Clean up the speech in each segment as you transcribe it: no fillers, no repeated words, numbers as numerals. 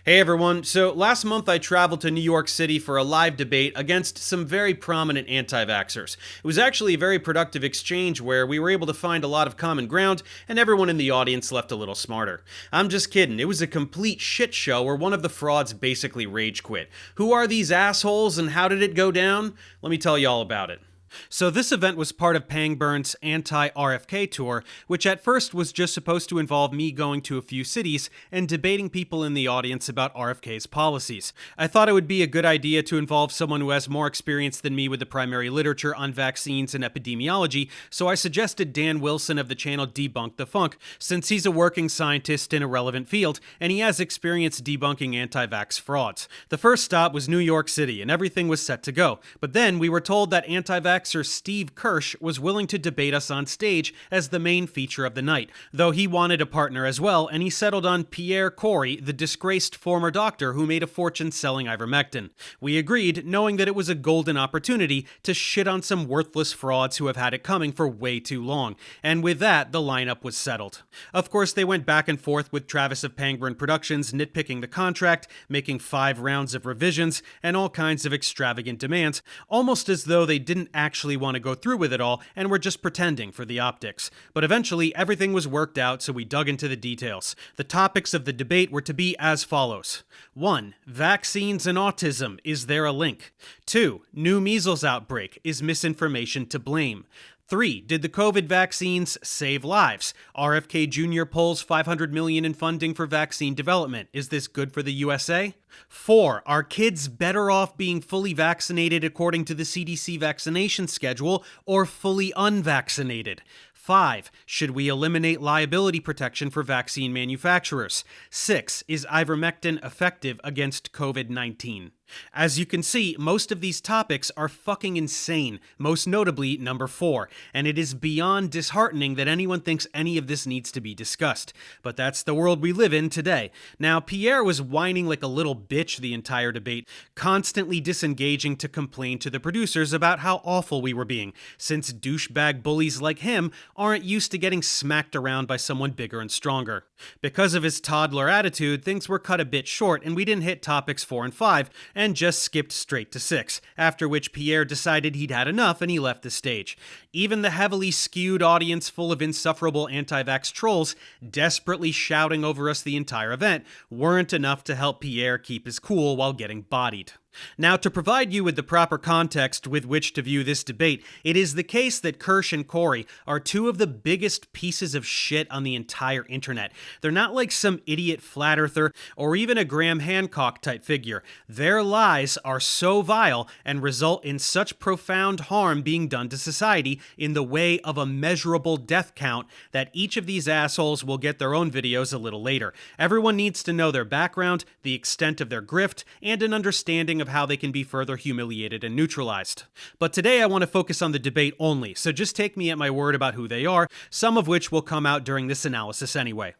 Hey everyone, so last month I traveled to New York City for a live debate against some very prominent anti-vaxxers. It was actually a very productive exchange where we were able to find a lot of common ground and everyone in the audience left a little smarter. I'm just kidding, it was a complete shit show where one of the frauds basically rage quit. Who are these assholes and how did it go down? Let me tell you all about it. So this event was part of Pangburn's anti-RFK tour, which at first was just supposed to involve me going to a few cities and debating people in the audience about RFK's policies. I thought it would be a good idea to involve someone who has more experience than me with the primary literature on vaccines and epidemiology, so I suggested Dan Wilson of the channel Debunk the Funk, since he's a working scientist in a relevant field, and he has experience debunking anti-vax frauds. The first stop was New York City, and everything was set to go, but then we were told that anti-vax Steve Kirsch was willing to debate us on stage as the main feature of the night, though he wanted a partner as well, and he settled on Pierre Kory, the disgraced former doctor who made a fortune selling Ivermectin. We agreed, knowing that it was a golden opportunity to shit on some worthless frauds who have had it coming for way too long, and with that, the lineup was settled. Of course, they went back and forth with Travis of Pangburn Productions nitpicking the contract, making 5 rounds of revisions, and all kinds of extravagant demands, almost as though they didn't actually want to go through with it all and were just pretending for the optics. But eventually, everything was worked out, so we dug into the details. The topics of the debate were to be as follows. 1. Vaccines and autism. Is there a link? 2. New measles outbreak. Is misinformation to blame? 3. Did the COVID vaccines save lives? RFK Jr. pulls $500 million in funding for vaccine development. Is this good for the USA? 4. Are kids better off being fully vaccinated according to the CDC vaccination schedule or fully unvaccinated? 5. Should we eliminate liability protection for vaccine manufacturers? 6. Is ivermectin effective against COVID-19? As you can see, most of these topics are fucking insane, most notably number 4, and it is beyond disheartening that anyone thinks any of this needs to be discussed. But that's the world we live in today. Now, Pierre was whining like a little bitch the entire debate, constantly disengaging to complain to the producers about how awful we were being, since douchebag bullies like him aren't used to getting smacked around by someone bigger and stronger. Because of his toddler attitude, things were cut a bit short and we didn't hit topics 4 and 5, and just skipped straight to 6, after which Pierre decided he'd had enough and he left the stage. Even the heavily skewed audience full of insufferable anti-vax trolls desperately shouting over us the entire event weren't enough to help Pierre keep his cool while getting bodied. Now, to provide you with the proper context with which to view this debate, it is the case that Kirsch and Corey are 2 of the biggest pieces of shit on the entire internet. They're not like some idiot flat earther or even a Graham Hancock type figure. Their lies are so vile and result in such profound harm being done to society in the way of a measurable death count that each of these assholes will get their own videos a little later. Everyone needs to know their background, the extent of their grift, and an understanding of how they can be further humiliated and neutralized. But today I want to focus on the debate only, so just take me at my word about who they are, some of which will come out during this analysis anyway.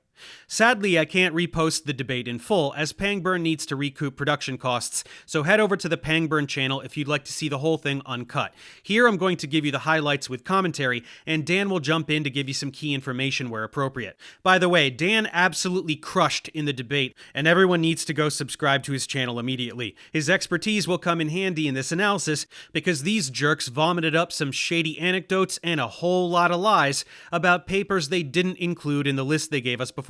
Sadly, I can't repost the debate in full, as Pangburn needs to recoup production costs, so head over to the Pangburn channel if you'd like to see the whole thing uncut. Here I'm going to give you the highlights with commentary, and Dan will jump in to give you some key information where appropriate. By the way, Dan absolutely crushed in the debate, and everyone needs to go subscribe to his channel immediately. His expertise will come in handy in this analysis, because these jerks vomited up some shady anecdotes and a whole lot of lies about papers they didn't include in the list they gave us beforehand,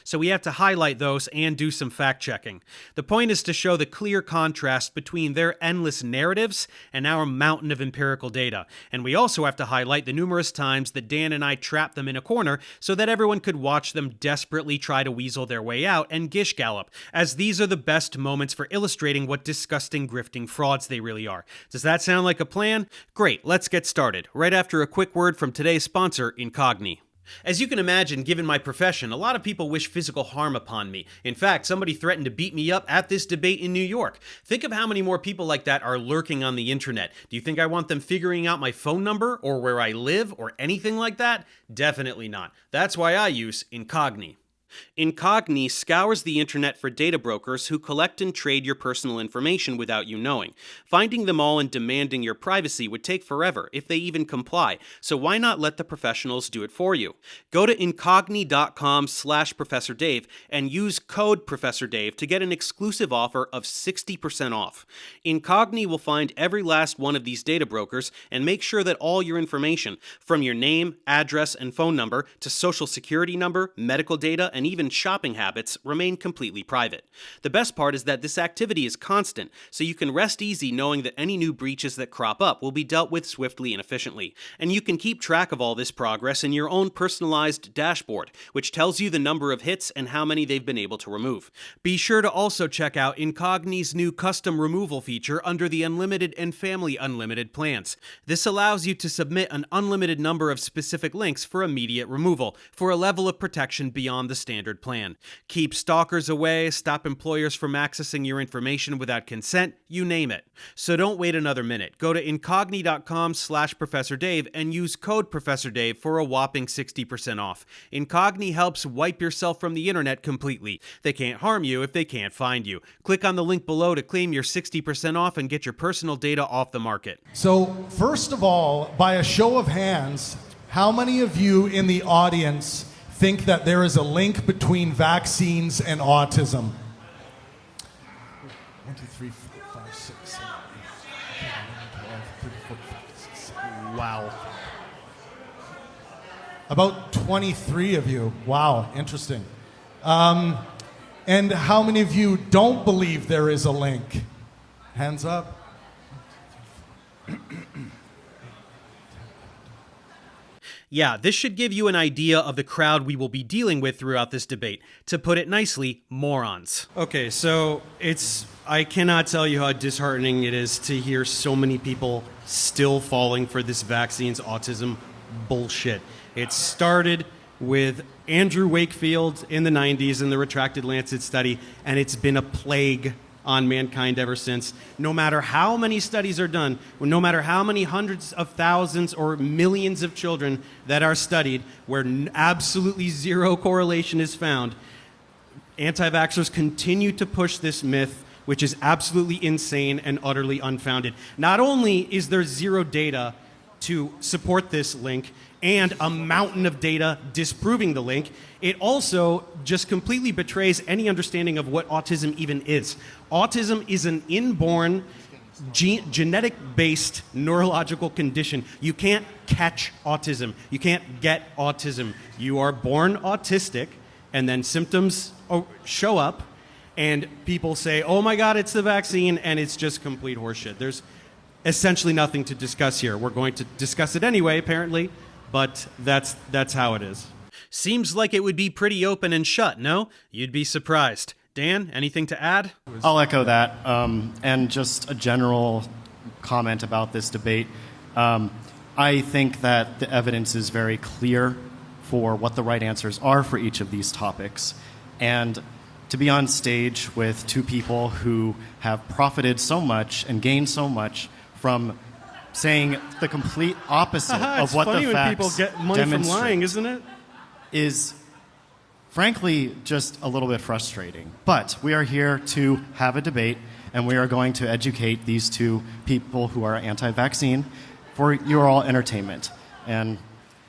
so we have to highlight those and do some fact-checking. The point is to show the clear contrast between their endless narratives and our mountain of empirical data, and we also have to highlight the numerous times that Dan and I trapped them in a corner so that everyone could watch them desperately try to weasel their way out and gish gallop, as these are the best moments for illustrating what disgusting grifting frauds they really are. Does that sound like a plan? Great, let's get started, right after a quick word from today's sponsor, Incogni. As you can imagine, given my profession, a lot of people wish physical harm upon me. In fact, somebody threatened to beat me up at this debate in New York. Think of how many more people like that are lurking on the internet. Do you think I want them figuring out my phone number or where I live or anything like that? Definitely not. That's why I use Incogni. Incogni scours the internet for data brokers who collect and trade your personal information without you knowing. Finding them all and demanding your privacy would take forever, if they even comply, so why not let the professionals do it for you? Go to incogni.com/Professor Dave and use code Professor Dave to get an exclusive offer of 60% off. Incogni will find every last one of these data brokers and make sure that all your information, from your name, address, and phone number to social security number, medical data, and even shopping habits, remain completely private. The best part is that this activity is constant, so you can rest easy knowing that any new breaches that crop up will be dealt with swiftly and efficiently. And you can keep track of all this progress in your own personalized dashboard, which tells you the number of hits and how many they've been able to remove. Be sure to also check out Incogni's new custom removal feature under the Unlimited and Family Unlimited plans. This allows you to submit an unlimited number of specific links for immediate removal, for a level of protection beyond the standard plan. Keep stalkers away, stop employers from accessing your information without consent, you name it. So don't wait another minute. Go to incogni.com/Professor Dave and use code Professor Dave for a whopping 60% off. Incogni helps wipe yourself from the internet completely. They can't harm you if they can't find you. Click on the link below to claim your 60% off and get your personal data off the market. So, first of all, by a show of hands, how many of you in the audience think that there is a link between vaccines and autism? 1, 2, 3, 4, 5, 6, 7, 8, 9, 10, 11, 12, 13, 14, 15, 16. Wow. About 23 of you. Wow, interesting. And how many of you don't believe there is a link? Hands up. Yeah, this should give you an idea of the crowd we will be dealing with throughout this debate. To put it nicely, morons. Okay, so I cannot tell you how disheartening it is to hear so many people still falling for this vaccine's autism bullshit. It started with Andrew Wakefield in the 90s in the retracted Lancet study, and it's been a plague on mankind ever since. No matter how many studies are done, no matter how many hundreds of thousands or millions of children that are studied, where absolutely zero correlation is found, anti-vaxxers continue to push this myth, which is absolutely insane and utterly unfounded. Not only is there zero data to support this link, and a mountain of data disproving the link, it also just completely betrays any understanding of what autism even is. Autism is an inborn, genetic-based neurological condition. You can't catch autism. You can't get autism. You are born autistic, and then symptoms show up, and people say, oh my God, it's the vaccine, and it's just complete horseshit. There's essentially nothing to discuss here. We're going to discuss it anyway, apparently, but that's how it is. Seems like it would be pretty open and shut, no? You'd be surprised. Dan, anything to add? I'll echo that, and just a general comment about this debate. I think that the evidence is very clear for what the right answers are for each of these topics. And to be on stage with two people who have profited so much and gained so much from saying the complete opposite of what the facts people get money from lying, isn't it? Is frankly just a little bit frustrating. But we are here to have a debate, and we are going to educate these two people who are anti-vaccine for your all entertainment. And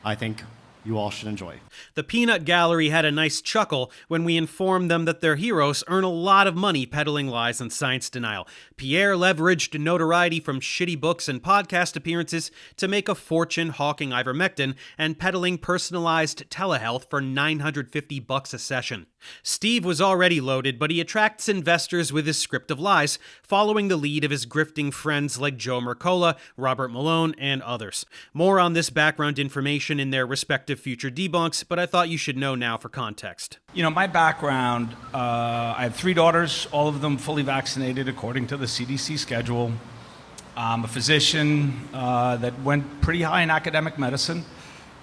I think you all should enjoy. The peanut gallery had a nice chuckle when we informed them that their heroes earn a lot of money peddling lies and science denial. Pierre leveraged notoriety from shitty books and podcast appearances to make a fortune hawking ivermectin and peddling personalized telehealth for $950 a session. Steve was already loaded, but he attracts investors with his script of lies, following the lead of his grifting friends like Joe Mercola, Robert Malone, and others. More on this background information in their respective future debunks, but I thought you should know now for context. You know, my background, I have 3 daughters, all of them fully vaccinated according to the CDC schedule. I'm a physician that went pretty high in academic medicine.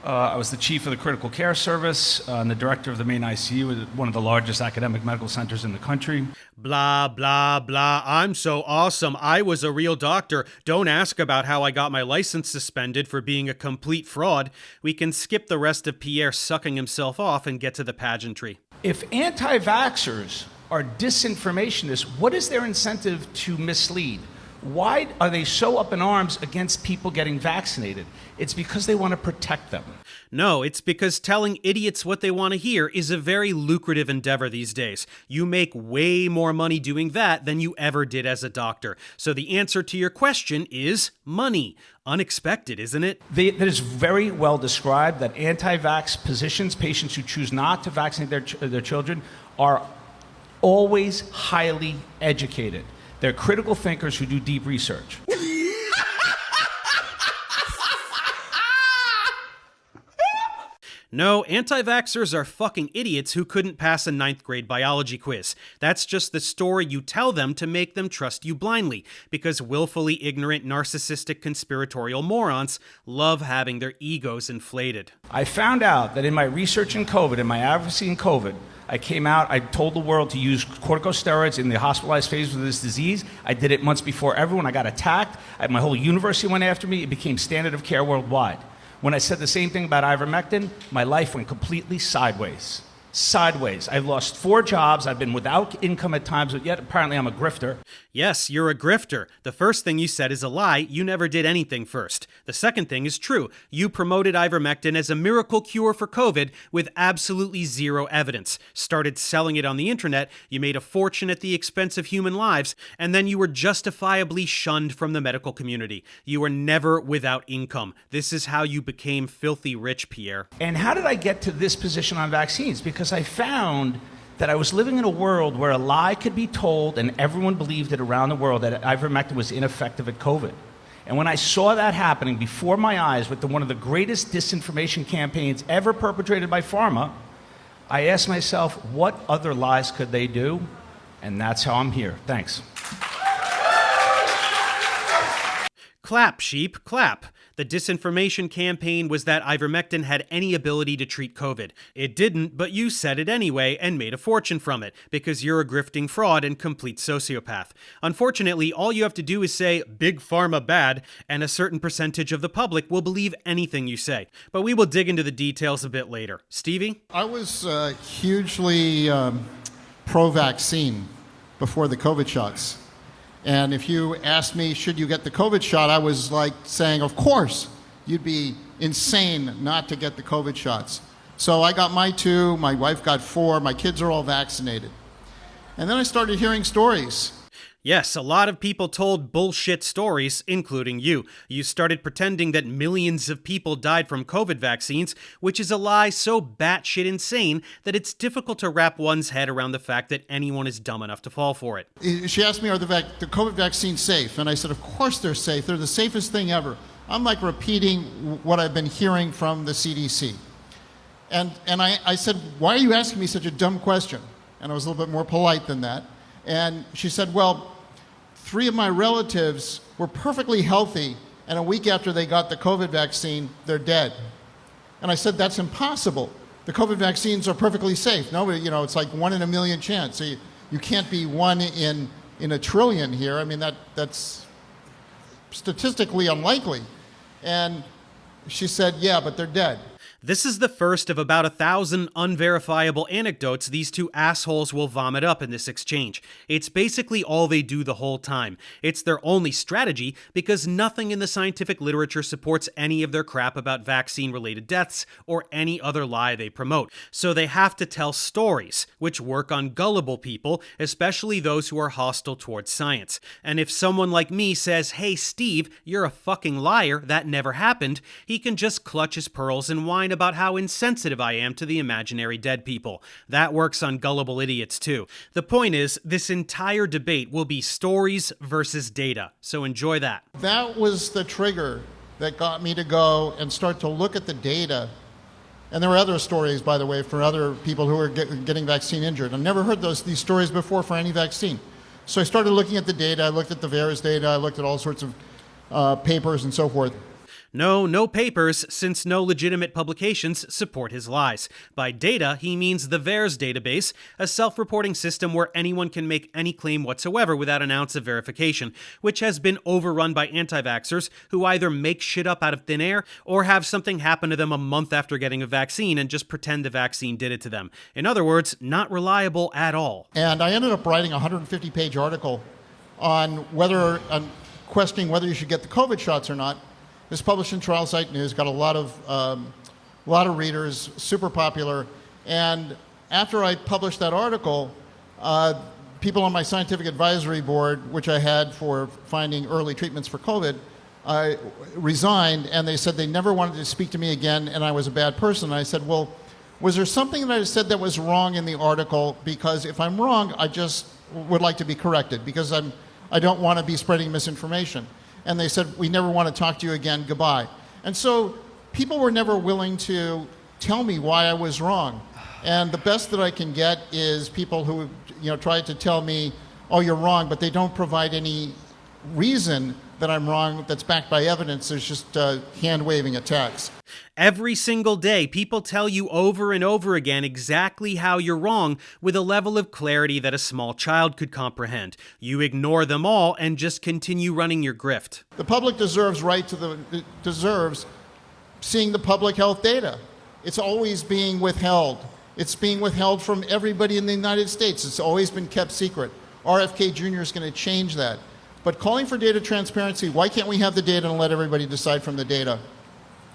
I was the chief of the critical care service and the director of the main ICU at one of the largest academic medical centers in the country. Blah, blah, blah. I'm so awesome. I was a real doctor. Don't ask about how I got my license suspended for being a complete fraud. We can skip the rest of Pierre sucking himself off and get to the pageantry. If anti-vaxxers are disinformationists, what is their incentive to mislead? Why are they so up in arms against people getting vaccinated? It's because they want to protect them. No, it's because telling idiots what they want to hear is a very lucrative endeavor these days. You make way more money doing that than you ever did as a doctor. So the answer to your question is money. Unexpected, isn't it? That is very well described, that anti-vax physicians, patients who choose not to vaccinate their children, are always highly educated. They're critical thinkers who do deep research. No, anti-vaxxers are fucking idiots who couldn't pass a 9th grade biology quiz. That's just the story you tell them to make them trust you blindly, because willfully ignorant, narcissistic, conspiratorial morons love having their egos inflated. I found out that in my research in COVID, in my advocacy in COVID, I came out, I told the world to use corticosteroids in the hospitalized phase of this disease. I did it months before everyone. I got attacked. My whole university went after me. It became standard of care worldwide. When I said the same thing about Ivermectin, my life went completely sideways. Sideways. I've lost 4 jobs. I've been without income at times, but yet apparently I'm a grifter. Yes, you're a grifter. The first thing you said is a lie. You never did anything first. The second thing is true. You promoted Ivermectin as a miracle cure for COVID with absolutely zero evidence. Started selling it on the internet. You made a fortune at the expense of human lives. And then you were justifiably shunned from the medical community. You were never without income. This is how you became filthy rich, Pierre. And how did I get to this position on vaccines? Because I found that I was living in a world where a lie could be told and everyone believed it around the world that ivermectin was ineffective at COVID. And when I saw that happening before my eyes with one of the greatest disinformation campaigns ever perpetrated by pharma, I asked myself, what other lies could they do? And that's how I'm here. Thanks. Clap, sheep, clap. The disinformation campaign was that ivermectin had any ability to treat COVID. It didn't, but you said it anyway and made a fortune from it, because you're a grifting fraud and complete sociopath. Unfortunately, all you have to do is say, big pharma bad, and a certain percentage of the public will believe anything you say. But we will dig into the details a bit later. Stevie? I was hugely pro-vaccine before the COVID shots. And if you asked me, should you get the COVID shot, I was like saying, of course, you'd be insane not to get the COVID shots. So I got my 2, my wife got 4, my kids are all vaccinated. And then I started hearing stories. Yes, a lot of people told bullshit stories, including you. You started pretending that millions of people died from COVID vaccines, which is a lie so batshit insane that it's difficult to wrap one's head around the fact that anyone is dumb enough to fall for it. She asked me, are the COVID vaccines safe? And I said, of course they're safe. They're the safest thing ever. I'm like repeating what I've been hearing from the CDC. And I said, why are you asking me such a dumb question? And I was a little bit more polite than that. And she said, well, 3 of my relatives were perfectly healthy, and a week after they got the COVID vaccine, they're dead. And I said, that's impossible. The COVID vaccines are perfectly safe. Nobody, it's like 1 in a million chance. So you can't be 1 in a trillion here. I mean, that's statistically unlikely. And she said, yeah, but they're dead. This is the first of about 1,000 unverifiable anecdotes these 2 assholes will vomit up in this exchange. It's basically all they do the whole time. It's their only strategy because nothing in the scientific literature supports any of their crap about vaccine-related deaths or any other lie they promote. So they have to tell stories, which work on gullible people, especially those who are hostile towards science. And if someone like me says, hey Steve, you're a fucking liar, that never happened, he can just clutch his pearls and whine about how insensitive I am to the imaginary dead people. That works on gullible idiots too. The point is, this entire debate will be stories versus data, so enjoy that. That was the trigger that got me to go and start to look at the data. And there were other stories, by the way, for other people who were getting vaccine injured. I've never heard these stories before for any vaccine. So I started looking at the data, I looked at the VAERS data, I looked at all sorts of papers and so forth. No papers, since no legitimate publications support his lies. By data, he means the VAERS database, a self-reporting system where anyone can make any claim whatsoever without an ounce of verification, which has been overrun by anti-vaxxers who either make shit up out of thin air or have something happen to them a month after getting a vaccine and just pretend the vaccine did it to them. In other words, not reliable at all. And I ended up writing a 150-page article on questioning whether you should get the COVID shots or not. It was published in Trial Site News, got a lot of readers, super popular. And after I published that article, people on my scientific advisory board, which I had for finding early treatments for COVID, resigned, and they said they never wanted to speak to me again, and I was a bad person. And I said, well, was there something that I said that was wrong in the article? Because if I'm wrong, I just would like to be corrected, because I don't want to be spreading misinformation. And they said, we never want to talk to you again, goodbye. And so people were never willing to tell me why I was wrong. And the best that I can get is people who try to tell me, oh, you're wrong, but they don't provide any reason that I'm wrong that's backed by evidence. There's just hand-waving attacks. Every single day, people tell you over and over again exactly how you're wrong with a level of clarity that a small child could comprehend. You ignore them all and just continue running your grift. The public deserves seeing the public health data. It's always being withheld. It's being withheld from everybody in the United States. It's always been kept secret. RFK Jr. is going to change that. But calling for data transparency, why can't we have the data and let everybody decide from the data?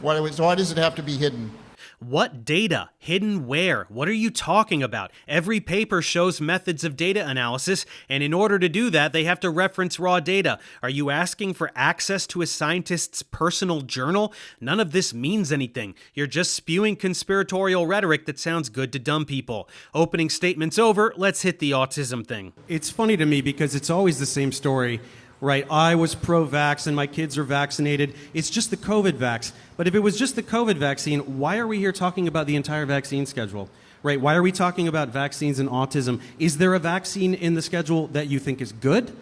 Why does it have to be hidden? What data? Hidden where? What are you talking about? Every paper shows methods of data analysis, and in order to do that, they have to reference raw data. Are you asking for access to a scientist's personal journal? None of this means anything. You're just spewing conspiratorial rhetoric that sounds good to dumb people. Opening statements over, let's hit the autism thing. It's funny to me because it's always the same story. Right, I was pro-vax and my kids are vaccinated. It's just the COVID vax. But if it was just the COVID vaccine, why are we here talking about the entire vaccine schedule? Right, why are we talking about vaccines and autism? Is there a vaccine in the schedule that you think is good?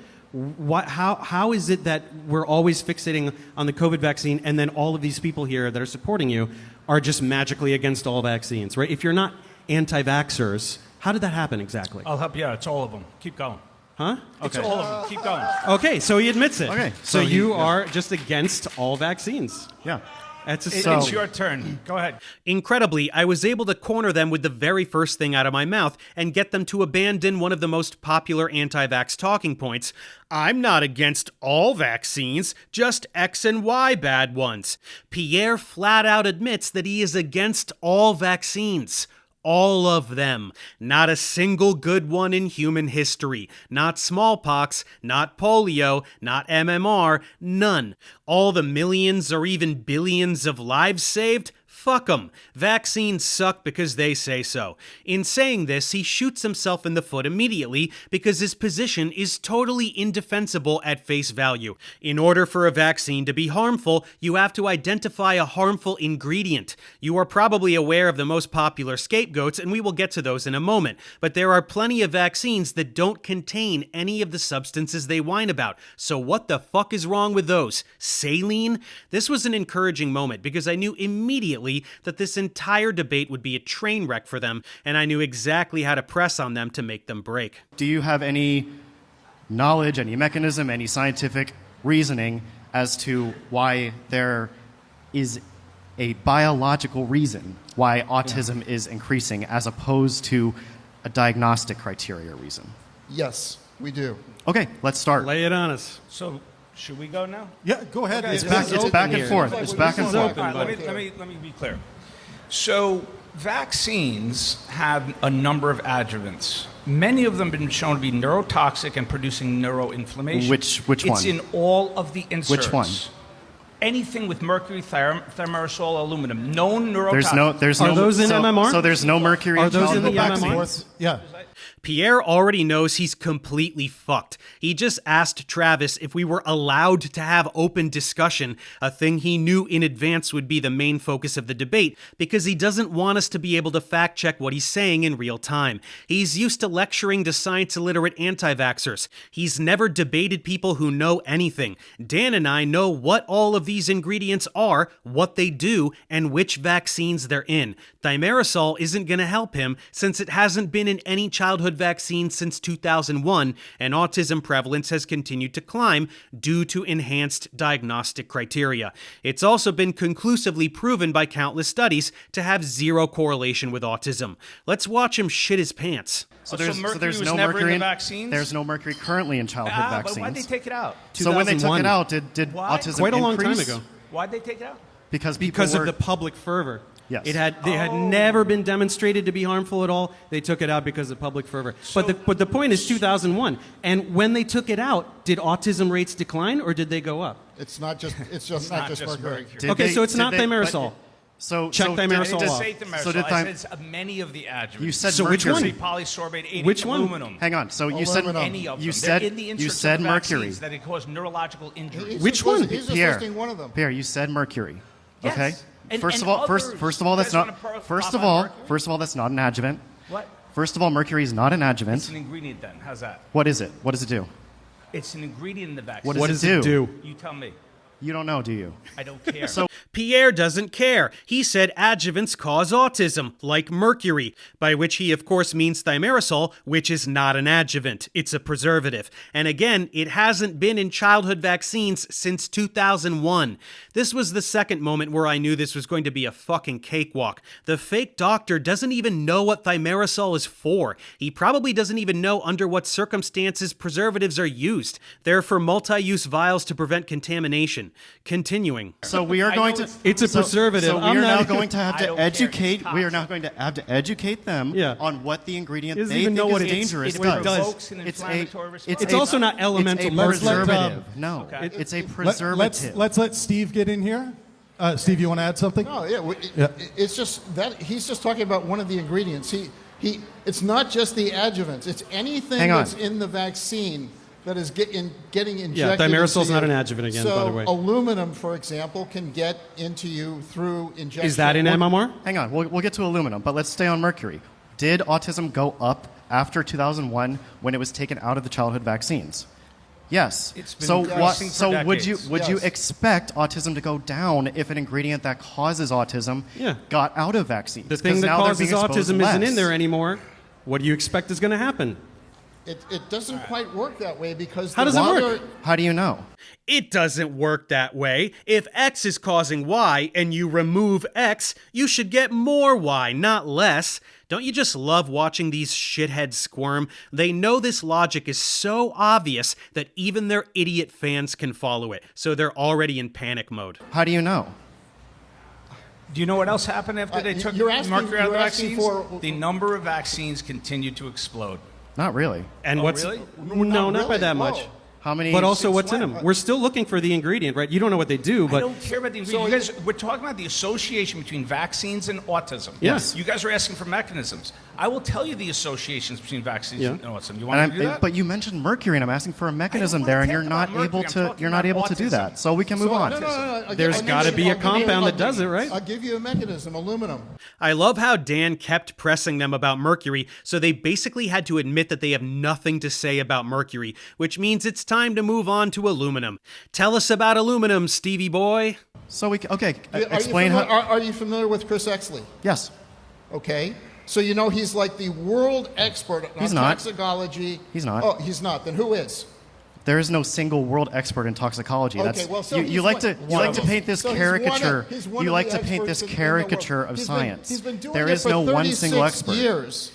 How is it that we're always fixating on the COVID vaccine and then all of these people here that are supporting you are just magically against all vaccines, right? If you're not anti-vaxxers, how did that happen exactly? I'll help you out. It's all of them. Keep going. Huh? It's all of them. Keep going. Okay, so he admits it. Okay, so you are just against all vaccines. Yeah. It's your turn. Go ahead. Incredibly, I was able to corner them with the very first thing out of my mouth and get them to abandon one of the most popular anti-vax talking points. I'm not against all vaccines, just X and Y bad ones. Pierre flat out admits that he is against all vaccines. All of them. Not a single good one in human history. Not smallpox, not polio, not MMR, none. All the millions or even billions of lives saved? Fuck them. Vaccines suck because they say so. In saying this, he shoots himself in the foot immediately because his position is totally indefensible at face value. In order for a vaccine to be harmful, you have to identify a harmful ingredient. You are probably aware of the most popular scapegoats, and we will get to those in a moment, but there are plenty of vaccines that don't contain any of the substances they whine about. So what the fuck is wrong with those? Saline? This was an encouraging moment because I knew immediately that this entire debate would be a train wreck for them, and I knew exactly how to press on them to make them break. Do you have any knowledge, any mechanism, any scientific reasoning as to why there is a biological reason why autism is increasing as opposed to a diagnostic criteria reason? Yes, we do. Okay, let's start. Lay it on us. So, should we go now? Yeah, go ahead. It's back and forth. It's back and forth. All right, let me be clear. So, vaccines have a number of adjuvants. Many of them have been shown to be neurotoxic and producing neuroinflammation. Which one? It's in all of the inserts. Which one? Anything with mercury, thimerosal, aluminum, known neurotoxic. There's Are those in MMR? So there's no mercury. Are those in the Back and MMR? forth. Yeah. Pierre already knows he's completely fucked. He just asked Travis if we were allowed to have open discussion, a thing he knew in advance would be the main focus of the debate, because he doesn't want us to be able to fact-check what he's saying in real time. He's used to lecturing to science-illiterate anti-vaxxers. He's never debated people who know anything. Dan and I know what all of these ingredients are, what they do, and which vaccines they're in. Thimerosal isn't going to help him since it hasn't been in any childhood vaccine since 2001, and autism prevalence has continued to climb due to enhanced diagnostic criteria. It's also been conclusively proven by countless studies to have zero correlation with autism. Let's watch him shit his pants. So So there's, mercury so there's was no never in mercury the vaccines? There's no mercury currently in childhood vaccines. But why'd they take it out? So when they took 2001. it out, did Why? autism Quite a long time increase? ago. Why'd they take it out? Because people Because were, of the public fervor. Yes. It had never been demonstrated to be harmful at all. They took it out because of public fervor. But the point is 2001. And when they took it out, did autism rates decline or did they go up? It's not just not just mercury. Okay, so it's not did they- thimerosal. but- So Check so thimerosal did- off. Say thimerosal. So did I said many of the adjuvants. You said So which mercury. one? Polysorbate 80 Which one? aluminum. Hang on. So you said Aluminum. Any of them. you They're said in the you inserts said of the mercury. vaccines that it cause neurological injuries. He's Which just one? listing- He's just Pierre, listing one of them. Pierre, you said mercury. Yes. Okay. And- First and of all, others. first of all, You that's guys not. wanna First pop of on all, mercury? first of all, that's not an adjuvant. What? First of all, mercury is not an adjuvant. It's an ingredient then. How's that? What is it? What does it do? It's an ingredient in the vaccine. What What does does it it do? do? You tell me. You don't know, do you? I don't care. So Pierre doesn't care. He said adjuvants cause autism, like mercury, by which he of course means thimerosal, which is not an adjuvant. It's a preservative. And again, it hasn't been in childhood vaccines since 2001. This was the second moment where I knew this was going to be a fucking cakewalk. The fake doctor doesn't even know what thimerosal is for. He probably doesn't even know under what circumstances preservatives are used. They're for multi-use vials to prevent contamination. Continuing. So we are I going know to. It's a so- preservative. So we I'm are not now even- going to have I to don't care. educate. It's We are now toxic. going to have to educate them Yeah. on what the ingredient He doesn't they even know think what is it dangerous it does. does. Provokes an It's a. inflammatory response. It's also not elemental It's a mercury. preservative. No, Okay. it's a Let's preservative. let Steve get in here. Steve, you want to add something? No, yeah, it's just that he's just talking about one of the ingredients. It's not just the adjuvants. It's anything Hang on. that's in the vaccine that is getting injected. Yeah, thimerosal's into not you. an adjuvant again, so by the way. aluminum, for example, can get into you through injection. Is that in MMR? Hang on, we'll get to aluminum, but let's stay on mercury. Did autism go up after 2001 when it was taken out of the childhood vaccines? Yes. It's been so increasing for so would you decades. you Yes. expect autism to go down if an ingredient that causes autism Yeah. got out of vaccines? The thing 'Cause that now they're causes being exposed autism isn't less. in there anymore. What do you expect is going to happen? It doesn't quite work that way because How does it work? How do you know? It doesn't work that way. If X is causing Y and you remove X, you should get more Y, not less. Don't you just love watching these shitheads squirm? They know this logic is so obvious that even their idiot fans can follow it, so they're already in panic mode. How do you know? Do you know what else happened after they took you're asking- mercury out of the you're asking vaccines? for- The number of vaccines continued to explode. Not really. And Oh, what's really? no, not by really. that much. Whoa. How many? But also, Since what's in when? them? We're still looking for the ingredient, right? You don't know what they do, I but don't care about the ingredient. You guys, we're talking about the association between vaccines and autism. Yes. You guys are asking for mechanisms. I will tell you the associations betwing vaccines Yeah. and autism. You want me to do that? But you mentioned mercury, and I'm asking for a mechanism wanna there, and talk you're not about mercury. able I'm to. talking You're not about able to do autism. that. So we can move So, on. no. There's I'll gotta give be you- a compound that does it, right? I'll give you a mechanism, aluminum. I love how Dan kept pressing them about mercury, so they basically had to admit that they have nothing to say about mercury, which means it's time to move on to aluminum. Tell us about aluminum, Stevie boy. So we okay. Are Explain you how. familiar, are you familiar with Chris Exley? Yes. Okay. So you know he's like the world expert on He's not. toxicology. He's not. Oh, he's not. Then who is? There is no single world expert in toxicology. Okay, That's, well, so you he's like one- to one like of to them. paint this So he's one of- caricature. he's one You of like the to paint this experts in the caricature world. of He's science. He's been doing there it is for no one 36 single expert. years.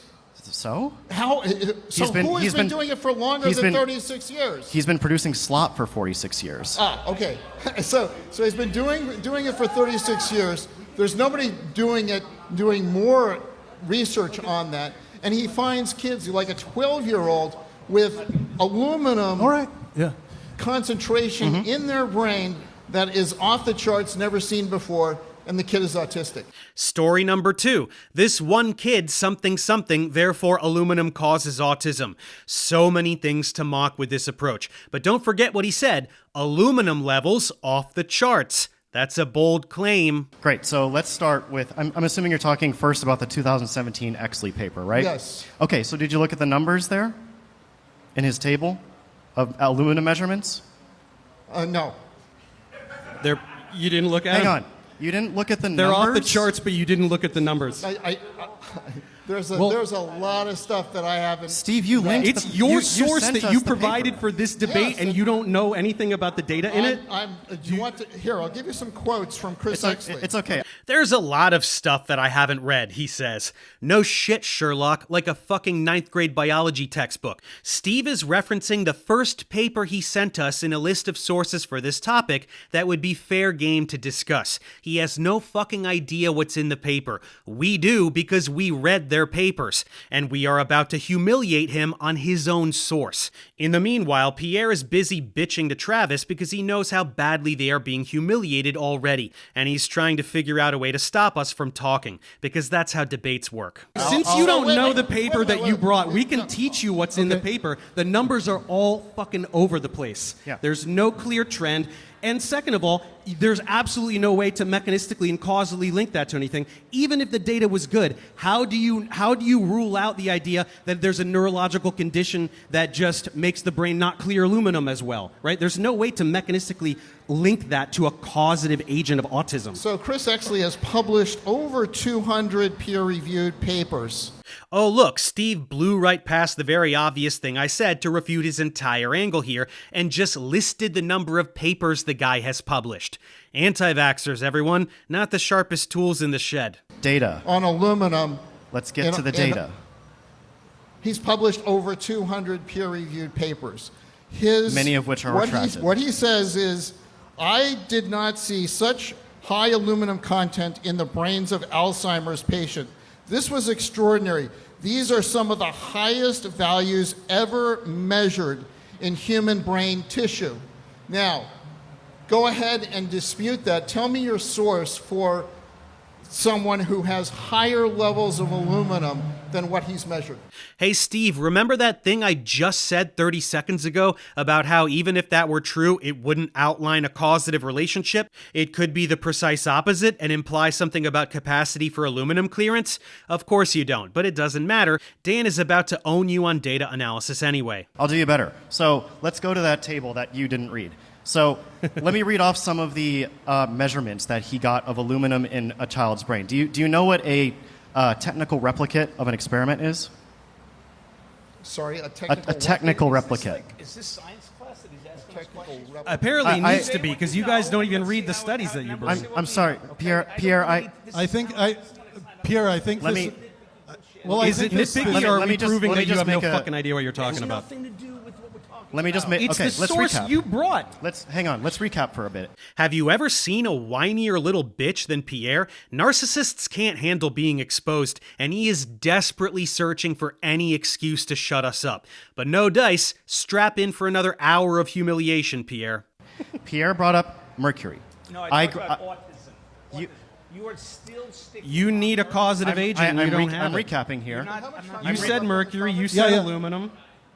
So How? So who has been doing it for longer he's than been- 36 years? He's been producing slop for 46 years. Okay. So he's been doing it for 36 years. There's nobody doing more research on that, and he finds kids like a 12-year-old with aluminum All right. Yeah. concentration in their brain that is off the charts, never seen before, and the kid is autistic. Story number 2. This one kid, something, therefore aluminum causes autism. So many things to mock with this approach. But don't forget what he said, aluminum levels off the charts. That's a bold claim. Great. So let's start with. I'm assuming you're talking first about the 2017 Exley paper, right? Yes. Okay. So did you look at the numbers there in his table of aluminum measurements? No. they're You didn't look at Hang them? on. You didn't look at the They're numbers? off the charts, but you didn't look at the numbers. There's a lot of stuff that I haven't. Steve, you linked. It's the, your you source sent that us you the provided paper. for this debate, Yes, and you don't know anything about the data in it? Do you want to? Here, I'll give you some quotes from Chris Exley. It's okay. There's a lot of stuff that I haven't read, he says. No shit, Sherlock, like a fucking 9th grade biology textbook. Steve is referencing the first paper he sent us in a list of sources for this topic that would be fair game to discuss. He has no fucking idea what's in the paper. We do because we read their papers, and we are about to humiliate him on his own source. In the meanwhile, Pierre is busy bitching to Travis because he knows how badly they are being humiliated already, and he's trying to figure out a way to stop us from talking, because that's how debates work. Since you don't know the wait, paper wait, that you wait. brought, we can teach you what's in the paper. The numbers are all fucking over the place. Yeah. There's no clear trend. And second of all, there's absolutely no way to mechanistically and causally link that to anything. Even if the data was good, how do you rule out the idea that there's a neurological condition that just makes the brain not clear aluminum as well, right? There's no way to mechanistically link that to a causative agent of autism. So Chris Exley has published over 200 peer-reviewed papers. Oh look, Steve blew right past the very obvious thing I said to refute his entire angle here, and just listed the number of papers the guy has published. Anti-vaxxers, everyone, not the sharpest tools in the shed. Data. On aluminum. Let's get to the data. He's published over 200 peer-reviewed papers. Many of which are retracted. What he says is, I did not see such high aluminum content in the brains of Alzheimer's patients. This was extraordinary. These are some of the highest values ever measured in human brain tissue. Now, go ahead and dispute that. Tell me your source for someone who has higher levels of aluminum than what he's measured. Hey Steve, remember that thing I just said 30 seconds ago about how even if that were true, it wouldn't outline a causative relationship? It could be the precise opposite and imply something about capacity for aluminum clearance? Of course you don't, but it doesn't matter. Dan is about to own you on data analysis anyway. I'll do you better. So let's go to that table that you didn't read. So let me read off some of the measurements that he got of aluminum in a child's brain. Do you know what a technical replicate of an experiment is? Sorry, A technical replicate. Is this science class that he's asking us questions? Apparently it I- needs to be, because you guys don't even read the studies that you bring. I'm sorry, Pierre. Pierre, I think Let this. me- Well, I Is it think this. nitpicky, let me- or are let we me just- proving let me that you just have no make a- fucking idea what you're talking Has about? nothing to do with what we're talking Let me just make. It's Okay, the let's source recap. you brought. Let's hang on. Let's recap for a bit. Have you ever seen a whinier little bitch than Pierre? Narcissists can't handle being exposed, and he is desperately searching for any excuse to shut us up. But no dice, strap in for another hour of humiliation, Pierre. Pierre brought up mercury. No, I talked about autism. You are still sticking. You need a causative agent, and you don't have I'm it. recapping here. You said mercury, you said aluminum.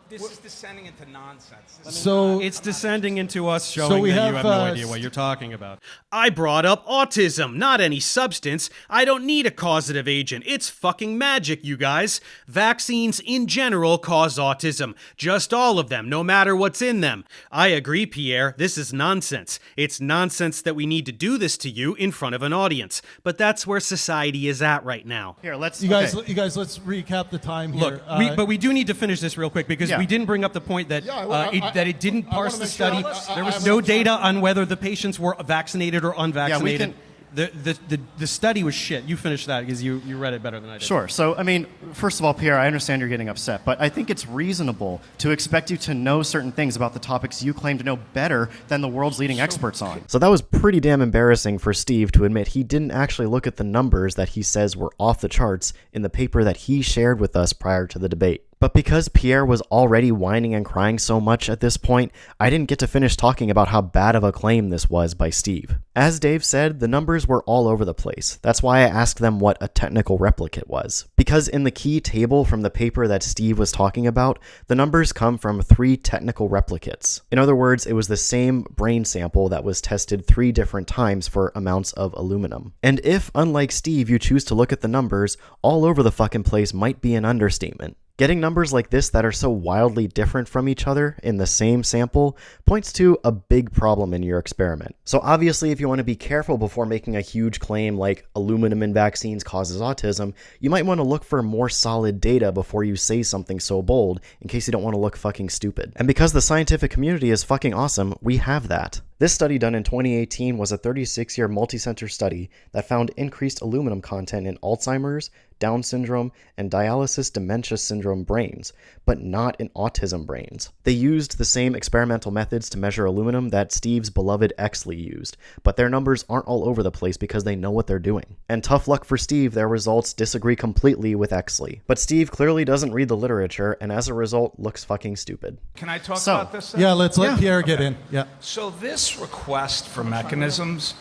This is descending into nonsense. So It's descending into us showing we that have, you have no idea what you're talking about. I brought up autism, not any substance. I don't need a causative agent. It's fucking magic, you guys. Vaccines in general cause autism. Just all of them, no matter what's in them. I agree, Pierre. This is nonsense. It's nonsense that we need to do this to you in front of an audience. But that's where society is at right now. Here, let's. you guys, okay. let's recap the time here. Look, but we do need to finish this real quick, because Yeah. we didn't bring up the point that that it didn't I wanna parse the make sure study. I- There I was have no enough time. data on whether the patients were vaccinated or unvaccinated. The study was shit. You finished that because you read it better than I did. Sure. So, I mean, first of all, Pierre, I understand you're getting upset, but I think it's reasonable to expect you to know certain things about the topics you claim to know better than the world's leading experts on. So that was pretty damn embarrassing for Steve to admit he didn't actually look at the numbers that he says were off the charts in the paper that he shared with us prior to the debate. But because Pierre was already whining and crying so much at this point, I didn't get to finish talking about how bad of a claim this was by Steve. As Dave said, the numbers were all over the place. That's why I asked them what a technical replicate was. Because in the key table from the paper that Steve was talking about, the numbers come from 3 technical replicates. In other words, it was the same brain sample that was tested 3 different times for amounts of aluminum. And if, unlike Steve, you choose to look at the numbers, all over the fucking place might be an understatement. Getting numbers like this that are so wildly different from each other in the same sample points to a big problem in your experiment. So obviously, if you want to be careful before making a huge claim like aluminum in vaccines causes autism, you might want to look for more solid data before you say something so bold, in case you don't want to look fucking stupid. And because the scientific community is fucking awesome, we have that. This study done in 2018 was a 36-year multi-center study that found increased aluminum content in Alzheimer's, Down syndrome, and dialysis dementia syndrome brains, but not in autism brains. They used the same experimental methods to measure aluminum that Steve's beloved Exley used, but their numbers aren't all over the place because they know what they're doing. And tough luck for Steve, their results disagree completely with Exley. But Steve clearly doesn't read the literature, and as a result, looks fucking stupid. Can I talk about this? Yeah, let's let Pierre get in. Yeah. So this request for mechanisms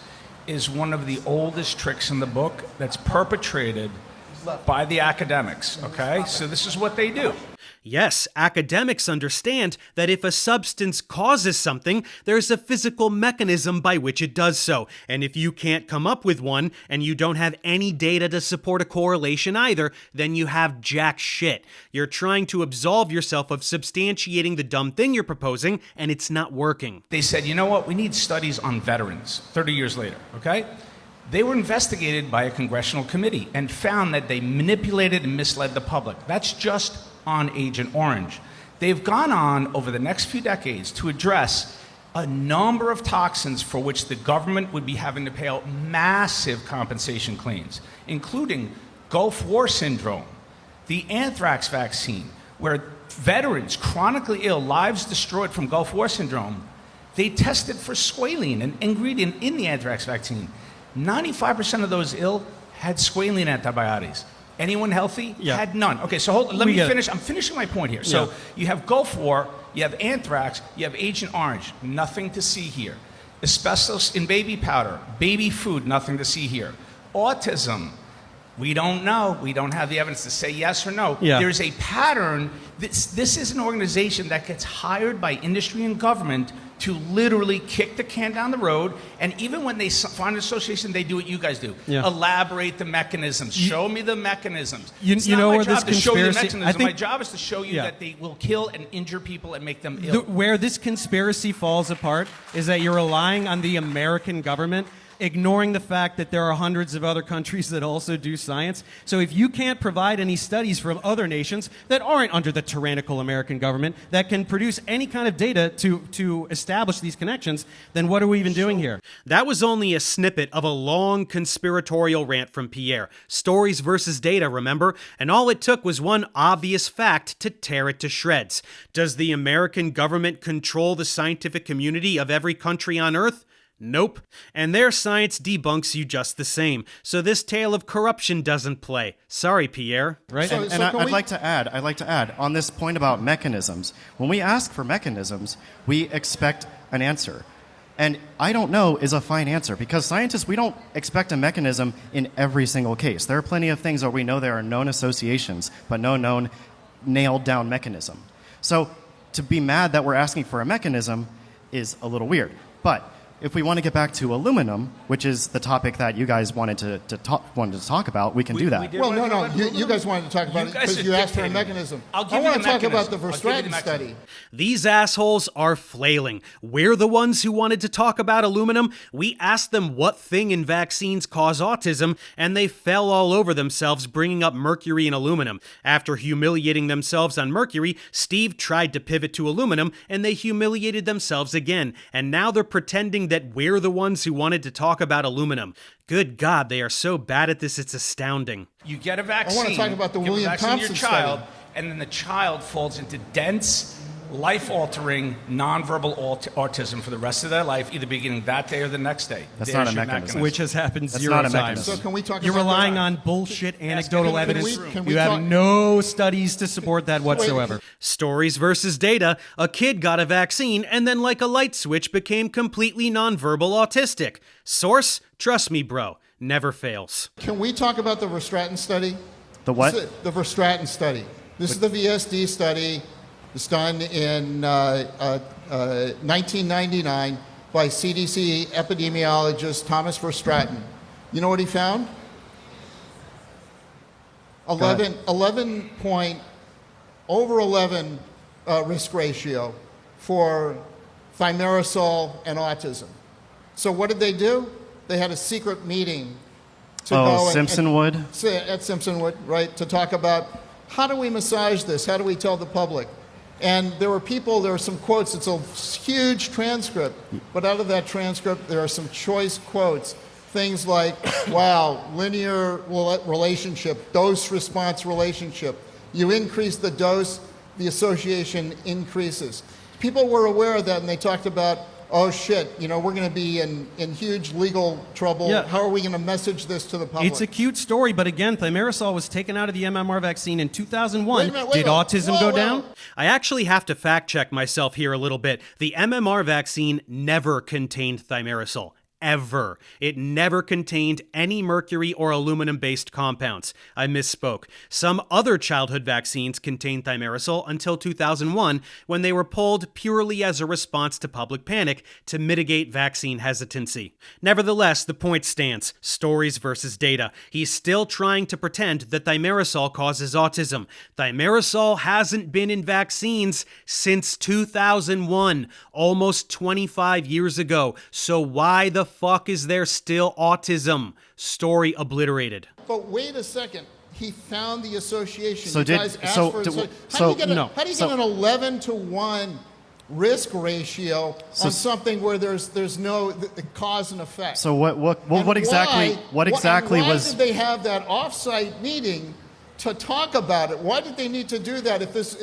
is one of the oldest tricks in the book that's perpetrated by the academics, okay? So this is what they do. Yes, academics understand that if a substance causes something, there's a physical mechanism by which it does so. And if you can't come up with one, and you don't have any data to support a correlation either, then you have jack shit. You're trying to absolve yourself of substantiating the dumb thing you're proposing, and it's not working. They said, you know what, we need studies on veterans 30 years later, okay? They were investigated by a congressional committee and found that they manipulated and misled the public. That's just on Agent Orange. They've gone on over the next few decades to address a number of toxins for which the government would be having to pay out massive compensation claims, including Gulf War syndrome, the anthrax vaccine, where veterans chronically ill, lives destroyed from Gulf War syndrome, they tested for squalene, an ingredient in the anthrax vaccine. 95% of those ill had squalene antibiotics. Anyone healthy had none. Okay, so let me finish. I'm finishing my point here. So you have Gulf War, you have anthrax, you have Agent Orange. Nothing to see here. Asbestos in baby powder, baby food, nothing to see here. Autism, we don't know. We don't have the evidence to say yes or no. There's a pattern. This is an organization that gets hired by industry and government to literally kick the can down the road, and even when they find an association, they do what you guys do. Elaborate the mechanisms. Show me the mechanisms. It's not my job to show you the mechanisms. My job is to show you that they will kill and injure people and make them ill. Where this conspiracy falls apart is that you're relying on the American government, ignoring the fact that there are hundreds of other countries that also do science. So if you can't provide any studies from other nations that aren't under the tyrannical American government that can produce any kind of data to establish these connections, then what are we even doing here? That was only a snippet of a long conspiratorial rant from Pierre. Stories versus data, remember? And all it took was one obvious fact to tear it to shreds. Does the American government control the scientific community of every country on Earth? Nope. And their science debunks you just the same. So this tale of corruption doesn't play. Sorry, Pierre. Right? I'd like to add, on this point about mechanisms, when we ask for mechanisms, we expect an answer. And I don't know is a fine answer, because scientists, we don't expect a mechanism in every single case. There are plenty of things where we know there are known associations, but no known nailed down mechanism. So to be mad that we're asking for a mechanism is a little weird. But if we want to get back to aluminum, which is the topic that you guys wanted to talk about, we can do that. Well, no. You guys wanted to talk about it because you asked for a mechanism. I want to talk about the Verstraeten study. These assholes are flailing. We're the ones who wanted to talk about aluminum. We asked them what thing in vaccines cause autism, and they fell all over themselves bringing up mercury and aluminum. After humiliating themselves on mercury, Steve tried to pivot to aluminum, and they humiliated themselves again. And now they're pretending that we're the ones who wanted to talk about aluminum. Good God, they are so bad at this, it's astounding. You get a vaccine. I want to talk about the William Thompson child, study. And then the child falls into dense, life-altering, nonverbal autism for the rest of their life, either beginning that day or the next day. That's not a mechanism. Which has happened zero times. So can we talk You're about relying that? on bullshit anecdotal evidence. Can we you have talk- no studies to support that whatsoever. Stories versus data. A kid got a vaccine and then like a light switch became completely nonverbal autistic. Source? Trust me, bro. Never fails. Can we talk about the Verstraeten study? The what? The Verstraeten study. This is the VSD study. It's done in 1999 by CDC epidemiologist Thomas Verstraeten. You know what he found? 11.8 over 11 risk ratio for thimerosal and autism. So what did they do? They had a secret meeting to go Simpsonwood? At Simpsonwood, right, to talk about how do we massage this? How do we tell the public? And there were some quotes. It's a huge transcript, but out of that transcript, there are some choice quotes. Things like, wow, linear relationship, dose-response relationship. You increase the dose, the association increases. People were aware of that, and they talked about, oh shit, we're going to be in huge legal trouble. Yeah. How are we going to message this to the public? It's a cute story, but again, thimerosal was taken out of the MMR vaccine in 2001. Wait a minute. Did autism go down? I actually have to fact check myself here a little bit. The MMR vaccine never contained thimerosal. Ever. It never contained any mercury or aluminum-based compounds. I misspoke. Some other childhood vaccines contained thimerosal until 2001, when they were pulled purely as a response to public panic to mitigate vaccine hesitancy. Nevertheless, the point stands. Stories versus data. He's still trying to pretend that thimerosal causes autism. Thimerosal hasn't been in vaccines since 2001, almost 25 years ago. So why the fuck is there still autism? Story obliterated. But wait a second. He found the association. So you did- guys asked so- for do- it. so- How do you no. get So- an 11-to-1 risk ratio on something where there's no the cause and effect? So what And exactly why was did they have that off-site meeting to talk about it? Why did they need to do that if it's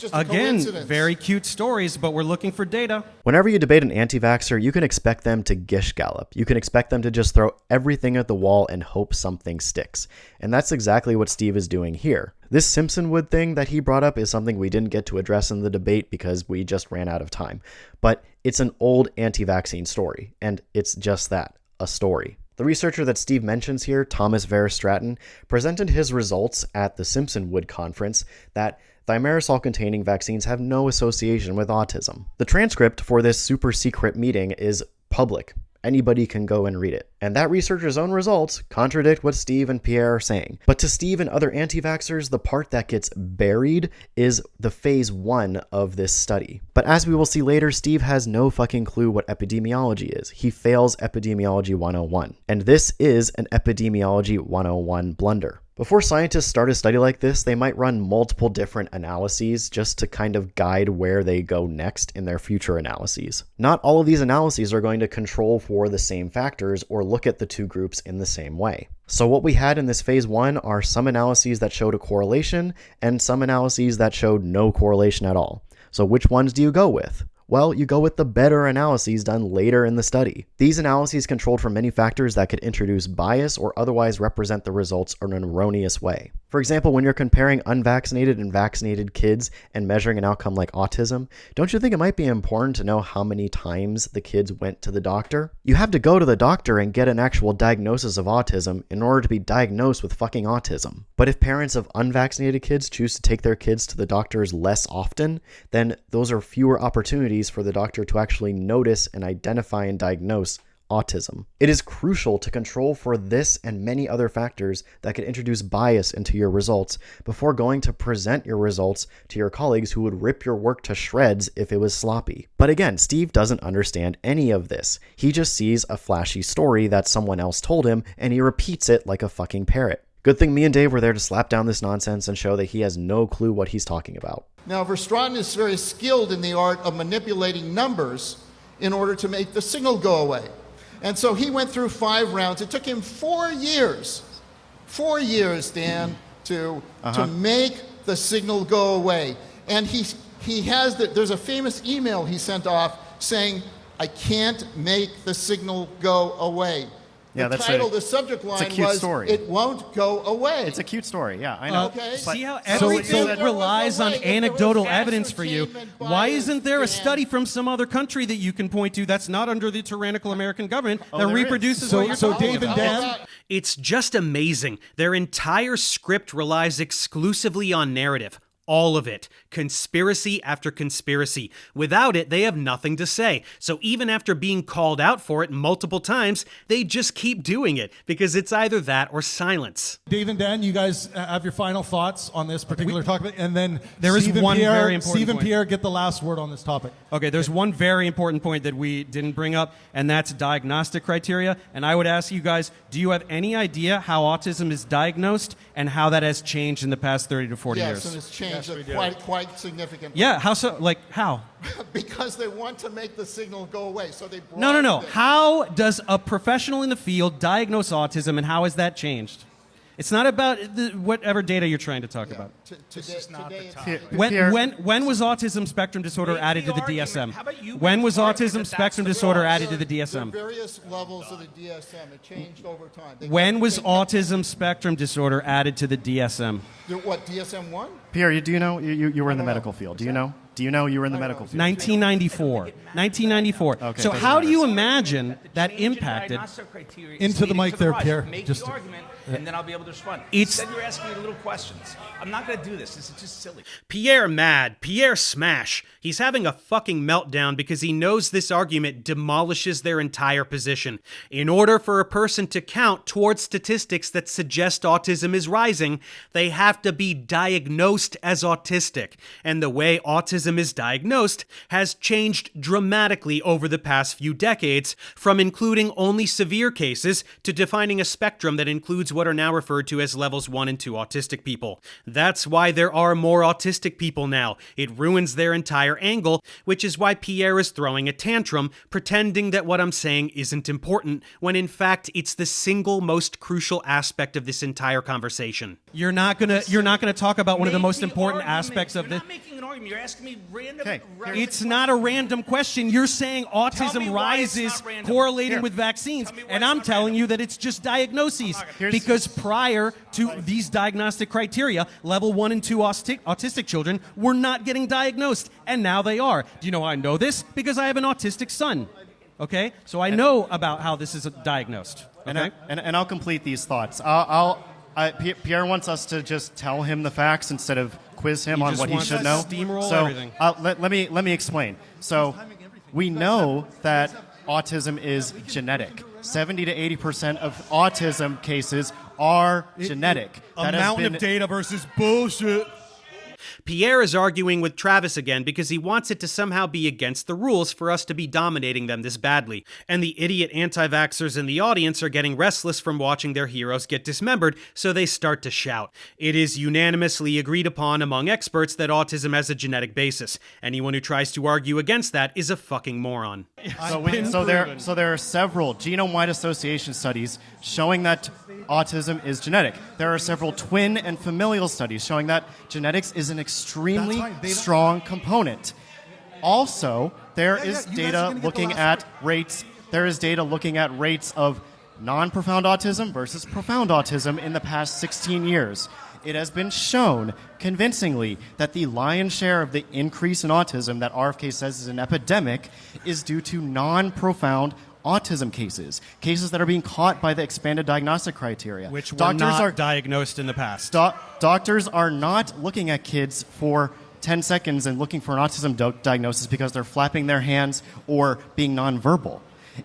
just a Again, coincidence? very cute stories, but we're looking for data. Whenever you debate an anti-vaxxer, you can expect them to gish gallop. You can expect them to just throw everything at the wall and hope something sticks. And that's exactly what Steve is doing here. This Simpsonwood thing that he brought up is something we didn't get to address in the debate because we just ran out of time. But it's an old anti-vaccine story, and it's just that, a story. The researcher that Steve mentions here, Thomas Verstraeten, presented his results at the Simpsonwood conference that thimerosal-containing vaccines have no association with autism. The transcript for this super secret meeting is public. Anybody can go and read it. And that researcher's own results contradict what Steve and Pierre are saying. But to Steve and other anti-vaxxers, the part that gets buried is the phase 1 of this study. But as we will see later, Steve has no fucking clue what epidemiology is. He fails Epidemiology 101. And this is an Epidemiology 101 blunder. Before scientists start a study like this, they might run multiple different analyses just to kind of guide where they go next in their future analyses. Not all of these analyses are going to control for the same factors or look at the two groups in the same way. So what we had in this phase 1 are some analyses that showed a correlation and some analyses that showed no correlation at all. So which ones do you go with? Well, you go with the better analyses done later in the study. These analyses controlled for many factors that could introduce bias or otherwise represent the results in an erroneous way. For example, when you're comparing unvaccinated and vaccinated kids and measuring an outcome like autism, don't you think it might be important to know how many times the kids went to the doctor? You have to go to the doctor and get an actual diagnosis of autism in order to be diagnosed with fucking autism. But if parents of unvaccinated kids choose to take their kids to the doctors less often, then those are fewer opportunities for the doctor to actually notice and identify and diagnose autism. It is crucial to control for this and many other factors that could introduce bias into your results before going to present your results to your colleagues who would rip your work to shreds if it was sloppy. But again, Steve doesn't understand any of this. He just sees a flashy story that someone else told him and he repeats it like a fucking parrot. Good thing me and Dave were there to slap down this nonsense and show that he has no clue what he's talking about. Now, Verstraeten is very skilled in the art of manipulating numbers in order to make the signal go away. And so he went through 5 rounds. It took him 4 years, Dan, to make the signal go away. And there's a famous email he sent off saying, I can't make the signal go away. Yeah, The subject line cute was, story. It won't go away. It's a cute story, yeah, I know. Okay. See how So- everything so- relies on If there was anecdotal evidence for you? ascertainment Why bias, isn't there a Dan? study from some other country that you can point to that's not under the tyrannical American government that there is. reproduces what you're So talking Dave and about? Dan, It's just amazing. Their entire script relies exclusively on narrative. All of it. Conspiracy after conspiracy. Without it, they have nothing to say. So even after being called out for it multiple times, they just keep doing it because it's either that or silence. Dave and Dan, you guys have your final thoughts on this particular topic, and then There is one very important Steve and point. Pierre get the last word on this topic. Okay, there's one very important point that we didn't bring up, and that's diagnostic criteria. And I would ask you guys, do you have any idea how autism is diagnosed and how that has changed in the past 30 to 40 Yes, years? and it's changed Yes, quite significantly. Yeah, how so? Like, how? Because they want to make the signal go away. So they No. broadened it. How does a professional in the field diagnose autism, and how has that changed? It's not about whatever data you're trying to talk about. This is not the time. When was autism spectrum disorder Make added the to the argument. DSM? How about you When make was the argument autism that that's spectrum the disorder cause? added to the There are DSM? various levels of the DSM. It changed over time. When was autism spectrum disorder added to the DSM? What, DSM-1? Pierre, do you know you were in the don't medical field? Do you know? Do you know you were in the medical field? 1994. 1994. Okay, So doesn't how do matter. you imagine that Change in impacted? diagnostic criteria is Into the leading mic to the there, rise. Pierre. Make Just the argument, and then I'll be able to respond. It's- Instead, you're asking me little questions. I'm not going to do this. This is just silly. Pierre mad. Pierre smash. He's having a fucking meltdown because he knows this argument demolishes their entire position. In order for a person to count towards statistics that suggest autism is rising, they have to be diagnosed as autistic. And the way autism is diagnosed has changed dramatically over the past few decades, from including only severe cases to defining a spectrum that includes what are now referred to as levels 1 and 2 autistic people. That's why there are more autistic people now. It ruins their entire angle, which is why Pierre is throwing a tantrum, pretending that what I'm saying isn't important, when in fact it's the single most crucial aspect of this entire conversation. You're not gonna talk about one of the Make most the important argument. aspects of You're this. not making an argument. You're asking me random. Okay. It's not a random question. You're saying me autism why it's rises not random. correlating Here. with vaccines, Tell me why and it's I'm not telling random. you that it's just diagnoses. Here's- Because prior to these diagnostic criteria, level 1 and 2 autistic children were not getting diagnosed, and now they are. Do you know how I know this? Because I have an autistic son. Okay, so I know about how this is diagnosed. Okay. And I'll complete these thoughts. Pierre wants us to just tell him the facts instead of quiz him He on just what he wants should to know. steamroll so everything. let me explain. So we know that autism is genetic. 70 to 80% of autism cases are genetic. That has been- data versus bullshit. Pierre is arguing with Travis again because he wants it to somehow be against the rules for us to be dominating them this badly. And the idiot anti-vaxxers in the audience are getting restless from watching their heroes get dismembered, so they start to shout. It is unanimously agreed upon among experts that autism has a genetic basis. Anyone who tries to argue against that is a fucking moron. So there are several genome-wide association studies showing that autism is genetic. There are several twin and familial studies showing that genetics is an extremely That's right. strong component. Also, there is you guys are data gonna get the looking last at rates. There is data looking at rates of non-profound autism versus profound autism in the past 16 years. It has been shown convincingly that the lion's share of the increase in autism that RFK says is an epidemic is due to non-profound autism cases that are being caught by the expanded diagnostic criteria. Which were not diagnosed in the past. Doctors are not looking at kids for 10 seconds and looking for an autism diagnosis because they're flapping their hands or being nonverbal.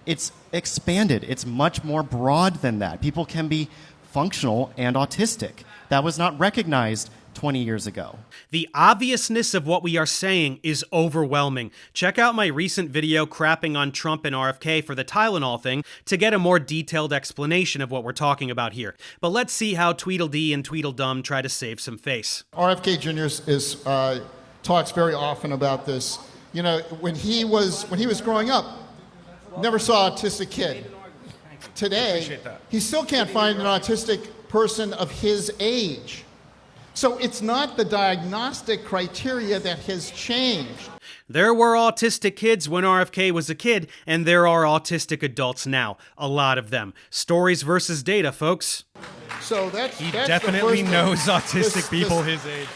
It's expanded. It's much more broad than that. People can be functional and autistic. That was not recognized 20 years ago. The obviousness of what we are saying is overwhelming. Check out my recent video crapping on Trump and RFK for the Tylenol thing to get a more detailed explanation of what we're talking about here. But let's see how Tweedledee and Tweedledum try to save some face. RFK Jr. Talks very often about this. You know, when he was growing up, never saw an autistic kid. Today, he still can't find an autistic person of his age. So it's not the diagnostic criteria that has changed. There were autistic kids when RFK was a kid, and there are autistic adults now. A lot of them. Stories versus data, folks. So that's He that's definitely the first knows thing. autistic people his age.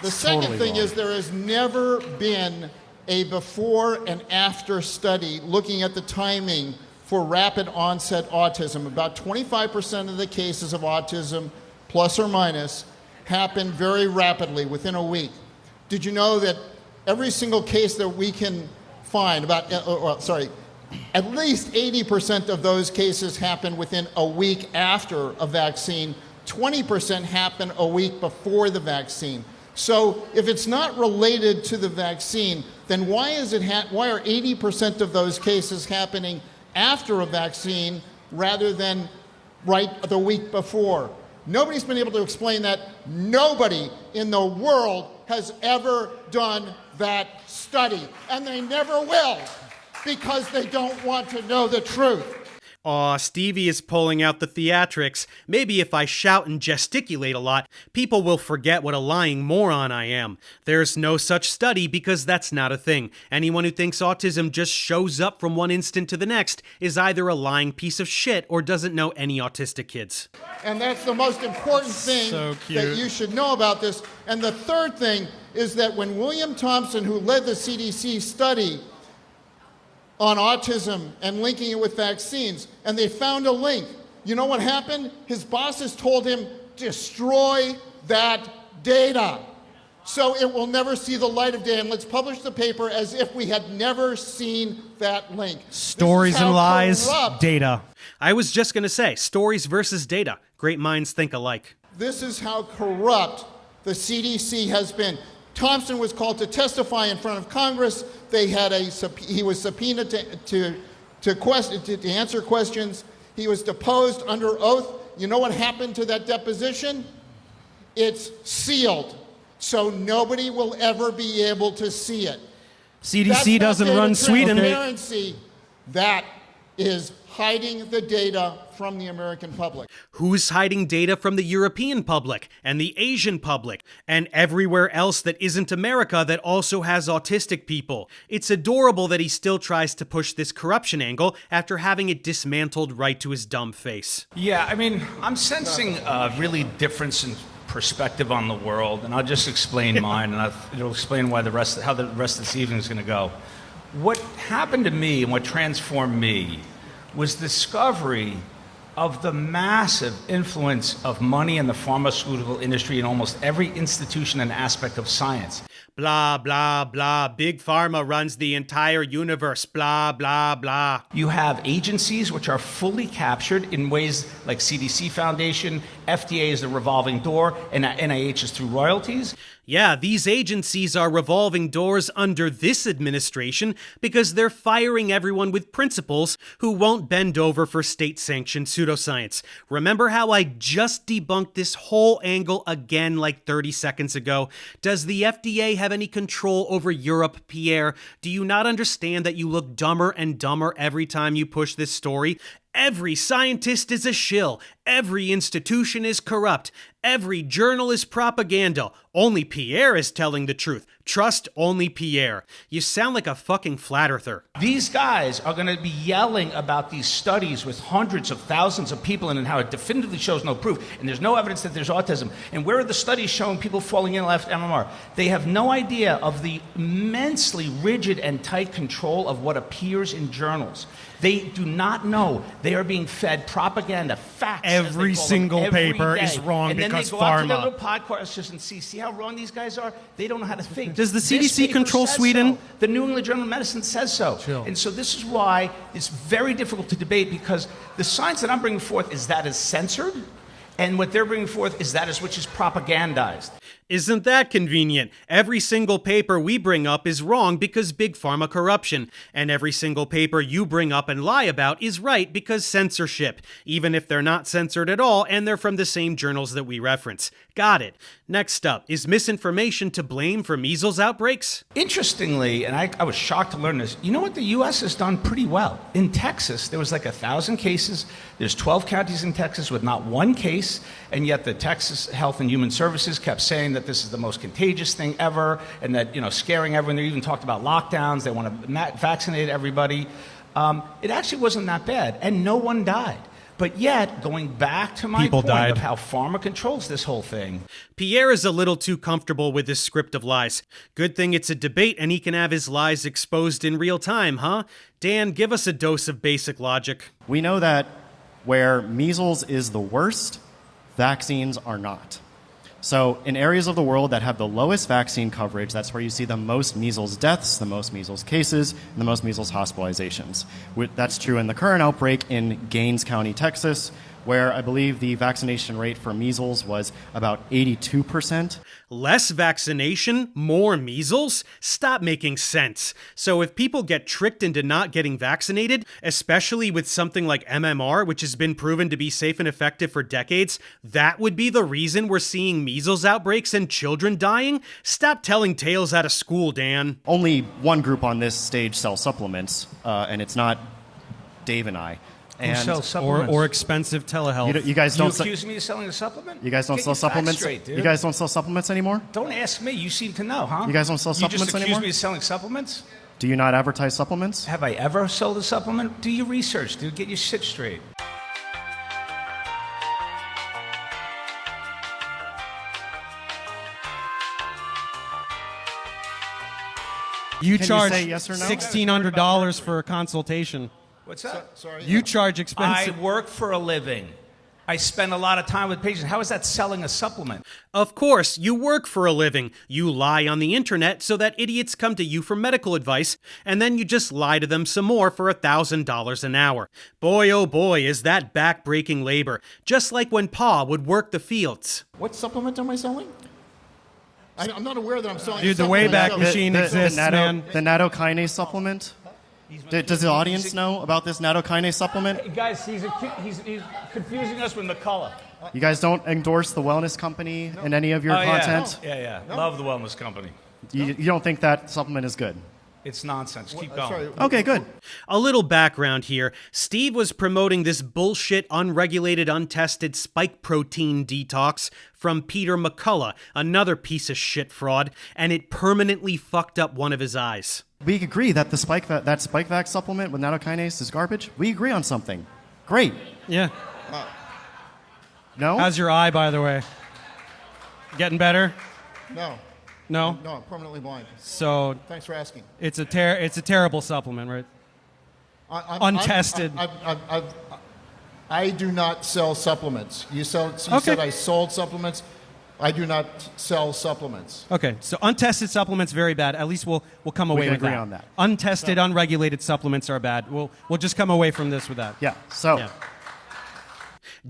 The second Totally thing wrong. is there has never been a before and after study looking at the timing for rapid onset autism. About 25% of the cases of autism, plus or minus, happen very rapidly within a week. Did you know that every single case that we can find, at least 80% of those cases happen within a week after a vaccine, 20% happen a week before the vaccine. So if it's not related to the vaccine, then why are 80% of those cases happening after a vaccine rather than right the week before? Nobody's been able to explain that. Nobody in the world has ever done that study, and they never will, because they don't want to know the truth. Aw, Stevie is pulling out the theatrics. Maybe if I shout and gesticulate a lot, people will forget what a lying moron I am. There's no such study because that's not a thing. Anyone who thinks autism just shows up from one instant to the next is either a lying piece of shit or doesn't know any autistic kids. And that's the most important thing that you should know about this. And the third thing is that when William Thompson, who led the CDC study on autism and linking it with vaccines, and they found a link, you know what happened? His bosses told him, destroy that data, so it will never see the light of day, and let's publish the paper as if we had never seen that link. Stories and lies, data. I was just gonna say, stories versus data. Great minds think alike. This is how corrupt the CDC has been. Thompson was called to testify in front of Congress. He was subpoenaed to answer questions. He was deposed under oath. You know what happened to that deposition? It's sealed, so nobody will ever be able to see it. CDC doesn't run Sweden. Transparency. That is hiding the data from the American public. Who's hiding data from the European public and the Asian public and everywhere else that isn't America that also has autistic people? It's adorable that he still tries to push this corruption angle after having it dismantled right to his dumb face. Yeah, I mean, I'm sensing a really difference in perspective on the world, and I'll just explain mine, and it'll explain how the rest of this evening is going to go. What happened to me and what transformed me was discovery of the massive influence of money in the pharmaceutical industry in almost every institution and aspect of science. Blah, blah, blah. Big Pharma runs the entire universe. Blah, blah, blah. You have agencies which are fully captured in ways like CDC Foundation, FDA is the revolving door, and NIH is through royalties. Yeah, these agencies are revolving doors under this administration because they're firing everyone with principles who won't bend over for state-sanctioned pseudoscience. Remember how I just debunked this whole angle again like 30 seconds ago? Does the FDA have any control over Europe, Pierre? Do you not understand that you look dumber and dumber every time you push this story? Every scientist is a shill. Every institution is corrupt. Every journal is propaganda. Only Pierre is telling the truth. Trust only Pierre. You sound like a fucking flat earther. These guys are going to be yelling about these studies with hundreds of thousands of people in and how it definitively shows no proof, and there's no evidence that there's autism. And where are the studies showing people falling in left MMR? They have no idea of the immensely rigid and tight control of what appears in journals. They do not know. They are being fed propaganda, facts. Every single paper is wrong and because then they go out to their pharma. little podcasters and see how wrong these guys are? They don't know how to think. Does the This CDC paper control says Sweden? so. The New England Journal of Medicine says so. Chill. And so this is why it's very difficult to debate, because the science that I'm bringing forth is that is censored, and what they're bringing forth is that is which is propagandized. Isn't that convenient? Every single paper we bring up is wrong because big pharma corruption, and every single paper you bring up and lie about is right because censorship, even if they're not censored at all and they're from the same journals that we reference. Got it. Next up, is misinformation to blame for measles outbreaks? Interestingly, and I was shocked to learn this, you know what the U.S. has done pretty well? In Texas, there was like 1,000 cases. There's 12 counties in Texas with not one case, and yet the Texas Health and Human Services kept saying that this is the most contagious thing ever, and that, scaring everyone. They even talked about lockdowns. They want to vaccinate everybody. It actually wasn't that bad, and no one died. But yet, going back to my point of how pharma controls this whole thing. Pierre is a little too comfortable with his script of lies. Good thing it's a debate and he can have his lies exposed in real time, huh? Dan, give us a dose of basic logic. We know that where measles is the worst, vaccines are not. So in areas of the world that have the lowest vaccine coverage, that's where you see the most measles deaths, the most measles cases, and the most measles hospitalizations. That's true in the current outbreak in Gaines County, Texas, where I believe the vaccination rate for measles was about 82%. Less vaccination, more measles? Stop making sense. So if people get tricked into not getting vaccinated, especially with something like MMR, which has been proven to be safe and effective for decades, that would be the reason we're seeing measles outbreaks and children dying? Stop telling tales out of school, Dan. Only one group on this stage sells supplements, and it's not Dave and I. Who sells supplements? Or expensive telehealth. You guys You don't. accuse me of selling a supplement? You guys don't Get sell your facts supplements. straight, dude. You guys don't sell supplements anymore. Don't ask me. You seem to know, huh? You guys don't sell supplements You just accuse anymore? me of selling supplements? Do you not advertise supplements? Have I ever sold a supplement? Do your research, dude. Get your shit straight. You Can you charge say yes or no? $1,600 for a consultation. What's that? Sorry. You charge I expensive. work for a living. I spend a lot of time with patients. How is that selling a supplement? Of course, you work for a living. You lie on the internet so that idiots come to you for medical advice, and then you just lie to them some more for $1,000 an hour. Boy, oh boy, is that back-breaking labor. Just like when Pa would work the fields. What supplement am I selling? I'm not aware that I'm selling. Dude, a the Wayback supplement. Machine exists, man. The nattokinase supplement. Does the audience know about this nattokinase supplement? Guys, he's confusing us with McCullough. You guys don't endorse the wellness company in any of your content? Yeah. Love the wellness company. You don't think that supplement is good? It's nonsense. Keep going. Sorry. Okay, good. A little background here. Steve was promoting this bullshit, unregulated, untested spike protein detox from Peter McCullough, another piece of shit fraud, and it permanently fucked up one of his eyes. We agree that the SpikeVax supplement with nattokinase is garbage. We agree on something. Great. Yeah. No? How's your eye, by the way? Getting better? No. No? No, I'm permanently blind. So Thanks for asking. it's a terrible supplement, right? Untested. I do not sell supplements. You said I sold supplements. I do not sell supplements. Okay, so untested supplements very bad. At least we'll come away can with agree that. on that. Untested, unregulated supplements are bad. We'll just come away from this with that. Yeah. So Yeah.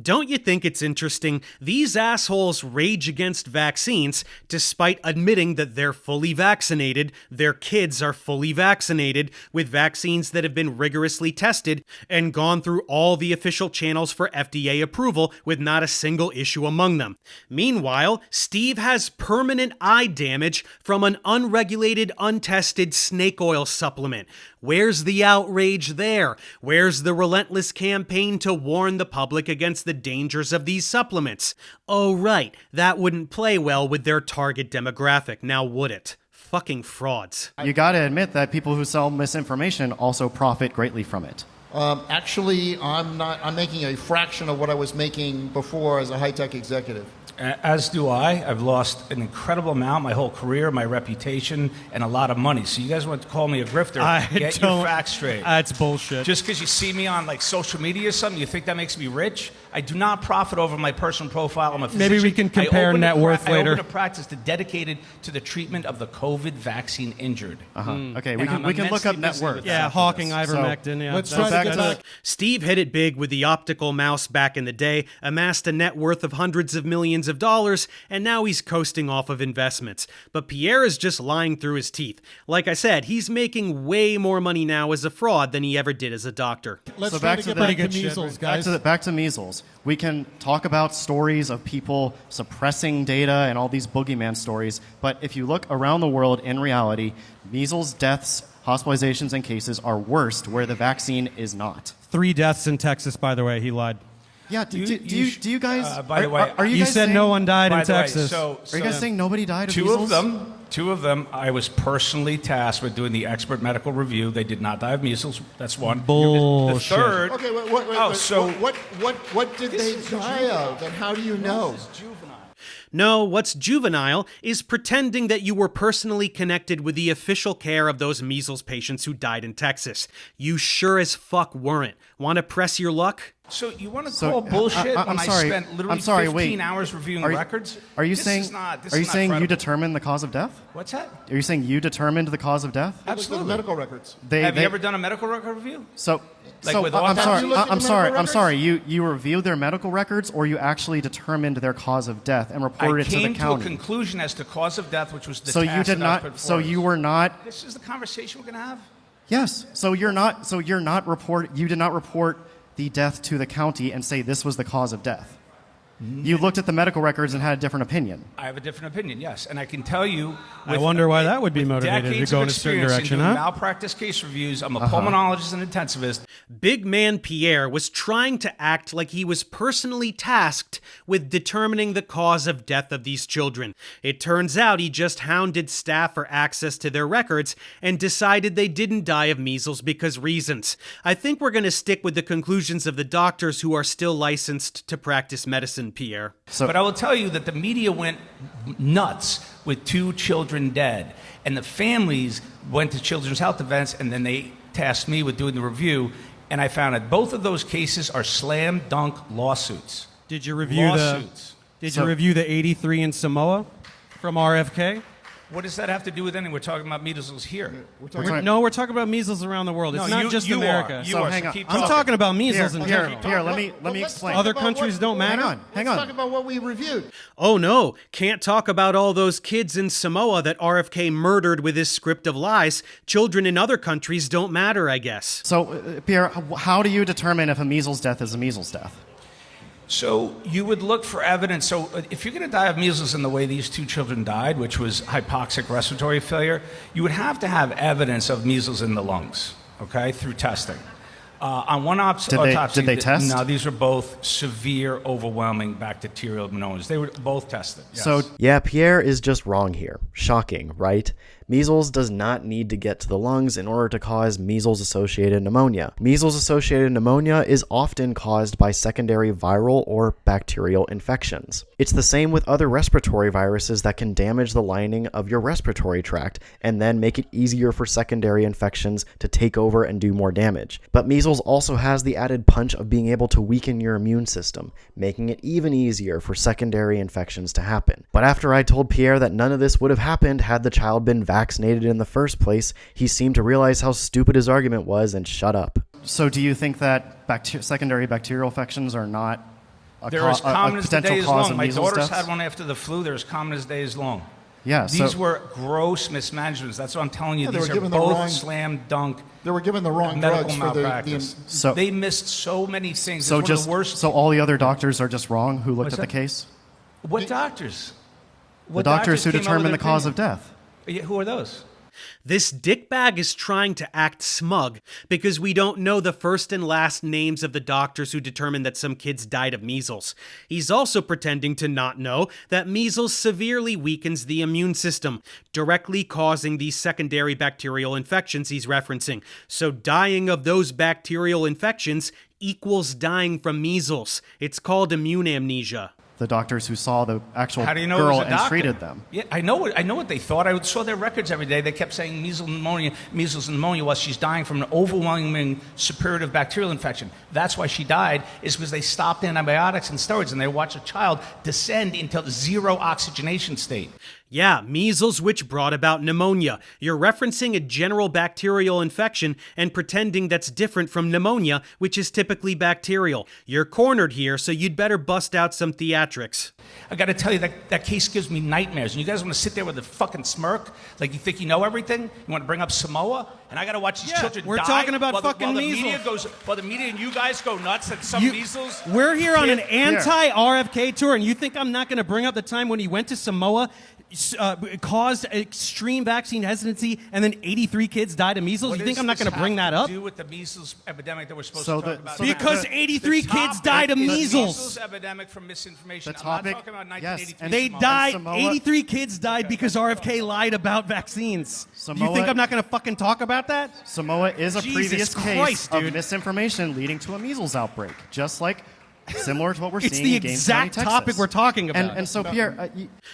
Don't you think it's interesting? These assholes rage against vaccines despite admitting that they're fully vaccinated, their kids are fully vaccinated with vaccines that have been rigorously tested and gone through all the official channels for FDA approval with not a single issue among them. Meanwhile, Steve has permanent eye damage from an unregulated, untested snake oil supplement. Where's the outrage there? Where's the relentless campaign to warn the public against the dangers of these supplements? Oh, right, that wouldn't play well with their target demographic, now would it? Fucking frauds. you got to admit that people who sell misinformation also profit greatly from it. Actually, I'm making a fraction of what I was making before as a high-tech executive. As do I. I've lost an incredible amount, my whole career, my reputation, and a lot of money. So you guys want to call me a grifter? Get your facts straight. That's bullshit. Just because you see me on like social media or something, you think that makes me rich? I do not profit over my personal profile. I'm a physician. Maybe we can compare net worth later. I opened a practice dedicated to the treatment of the COVID vaccine injured. Okay, And I'm we can look immensely up net busy worth. with yeah, that. Hawking, Ivermectin. Yeah. Let's So try to back get to back. Steve hit it big with the optical mouse back in the day, amassed a net worth of hundreds of millions of dollars, and now he's coasting off of investments. But Pierre is just lying through his teeth. Like I said, he's making way more money now as a fraud than he ever did as a doctor. Let's So try back to to get the- back Pretty to good shit, measles, right? guys. Back to measles. We can talk about stories of people suppressing data and all these boogeyman stories, but if you look around the world in reality, measles deaths, hospitalizations, and cases are worst where the vaccine is not. 3 deaths in Texas, by the way. He lied. Yeah, do you guys... by the way, are you You guys said saying, no one died in By the way, Texas. so Are you guys saying nobody died of two measles? of them, I was personally tasked with doing the expert medical review. They did not die of measles. That's one. Bullshit. The third. Okay, wait, Oh, so- what did they die of, and how do you know? No, what's juvenile is pretending that you were personally connected with the official care of those measles patients who died in Texas. You sure as fuck weren't. Want to press your luck? So you want to call bullshit when I spent literally 15 hours reviewing records? Are you saying you determined the cause of death? What's that? Are you saying you determined the cause of death? Absolutely. Medical records. Have you ever done a medical record review? I'm sorry. You reviewed their medical records, or you actually determined their cause of death and reported it to the county? I came to a conclusion as to cause of death, which was the task that I put forward. So you were not. This is the conversation we're going to have. Yes. You did not report the death to the county and say this was the cause of death. You looked at the medical records and had a different opinion. I have a different opinion, yes. And I can tell you... I wonder why that would be motivated to go in a certain direction, huh? Malpractice case reviews. I'm a pulmonologist and intensivist. Big man Pierre was trying to act like he was personally tasked with determining the cause of death of these children. It turns out he just hounded staff for access to their records and decided they didn't die of measles because reasons. I think we're going to stick with the conclusions of the doctors who are still licensed to practice medicine, Pierre. But I will tell you that the media went nuts with 2 children dead. And the families went to children's health events, and then they tasked me with doing the review. And I found that both of those cases are slam dunk lawsuits. Did you review the 83 in Samoa from RFK? What does that have to do with anything? We're talking about measles here. We're talking about measles around the world. It's not just America. I'm talking about measles in general. Pierre, let me explain. Other countries don't matter? Hang on. Let's talk about what we reviewed. Oh no, can't talk about all those kids in Samoa that RFK murdered with his script of lies. Children in other countries don't matter, I guess. So, Pierre, how do you determine if a measles death is a measles death? So you would look for evidence. So if you're going to die of measles in the way these 2 children died, which was hypoxic respiratory failure, you would have to have evidence of measles in the lungs, okay, through testing. On one autopsy, did they test? No, these were both severe, overwhelming bacterial pneumonias. They were both tested. Yes. So yeah, Pierre is just wrong here. Shocking, right? Measles does not need to get to the lungs in order to cause measles-associated pneumonia. Measles-associated pneumonia is often caused by secondary viral or bacterial infections. It's the same with other respiratory viruses that can damage the lining of your respiratory tract and then make it easier for secondary infections to take over and do more damage. But measles also has the added punch of being able to weaken your immune system, making it even easier for secondary infections to happen. But after I told Pierre that none of this would have happened had the child been vaccinated in the first place, he seemed to realize how stupid his argument was and shut up. So do you think that secondary bacterial infections are not they're as common as the day is long? My daughters deaths? had one after the flu. They're as common as day is long. Yeah, these were gross mismanagements. That's what I'm telling you. These are both slam dunk. They were given the wrong medical drugs malpractice. So they missed so many things. So it's one of the worst. So all the other doctors are just wrong who looked at the case? What doctors? The doctors who determined the cause of death. Who are those? This dickbag is trying to act smug because we don't know the first and last names of the doctors who determined that some kids died of measles. He's also pretending to not know that measles severely weakens the immune system, directly causing these secondary bacterial infections he's referencing. So dying of those bacterial infections equals dying from measles. It's called immune amnesia. The doctors who saw the actual How do you know girl it was a and doctor? treated them. Yeah, I know what they thought. I saw their records every day. They kept saying measles and pneumonia while she's dying from an overwhelming suppurative bacterial infection. That's why she died, is because they stopped antibiotics and steroids and they watched a child descend into the zero oxygenation state. Yeah, measles, which brought about pneumonia. You're referencing a general bacterial infection and pretending that's different from pneumonia, which is typically bacterial. You're cornered here, so you'd better bust out some theatrics. I got to tell you, that case gives me nightmares. And you guys want to sit there with a fucking smirk, like you think you know everything? You want to bring up Samoa? And I got to watch these children die. We're talking about fucking measles. While the media and you guys go nuts at some measles. We're here on an anti-RFK tour, and you think I'm not going to bring up the time when he went to Samoa, caused extreme vaccine hesitancy, and then 83 kids died of measles? You think I'm not going to bring that up? Do with the measles epidemic that we're supposed to talk about? Because 83 kids died of measles. The measles epidemic from misinformation. I'm not talking about 1983. They died. 83 kids died because RFK lied about vaccines. Do you think I'm not going to fucking talk about that? Samoa is a Jesus previous Christ, case dude. of misinformation leading to a measles outbreak, just like similar to what we're It's seeing the in Gaines exact County, topic Texas. we're talking about. And so, Pierre,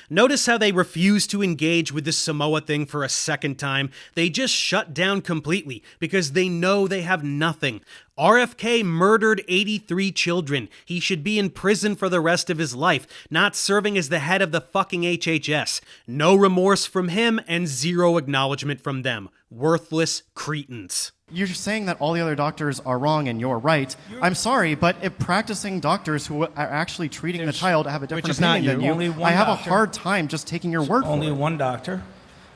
Notice how they refuse to engage with this Samoa thing for a second time. They just shut down completely because they know they have nothing. RFK murdered 83 children. He should be in prison for the rest of his life, not serving as the head of the fucking HHS. No remorse from him and zero acknowledgement from them. Worthless cretins. you're saying that all the other doctors are wrong and you're right. I'm sorry, but if practicing doctors who are actually treating the child have a different Which is not opinion than you. you, Only one I have doctor. a hard time just taking your word for Only it. one doctor,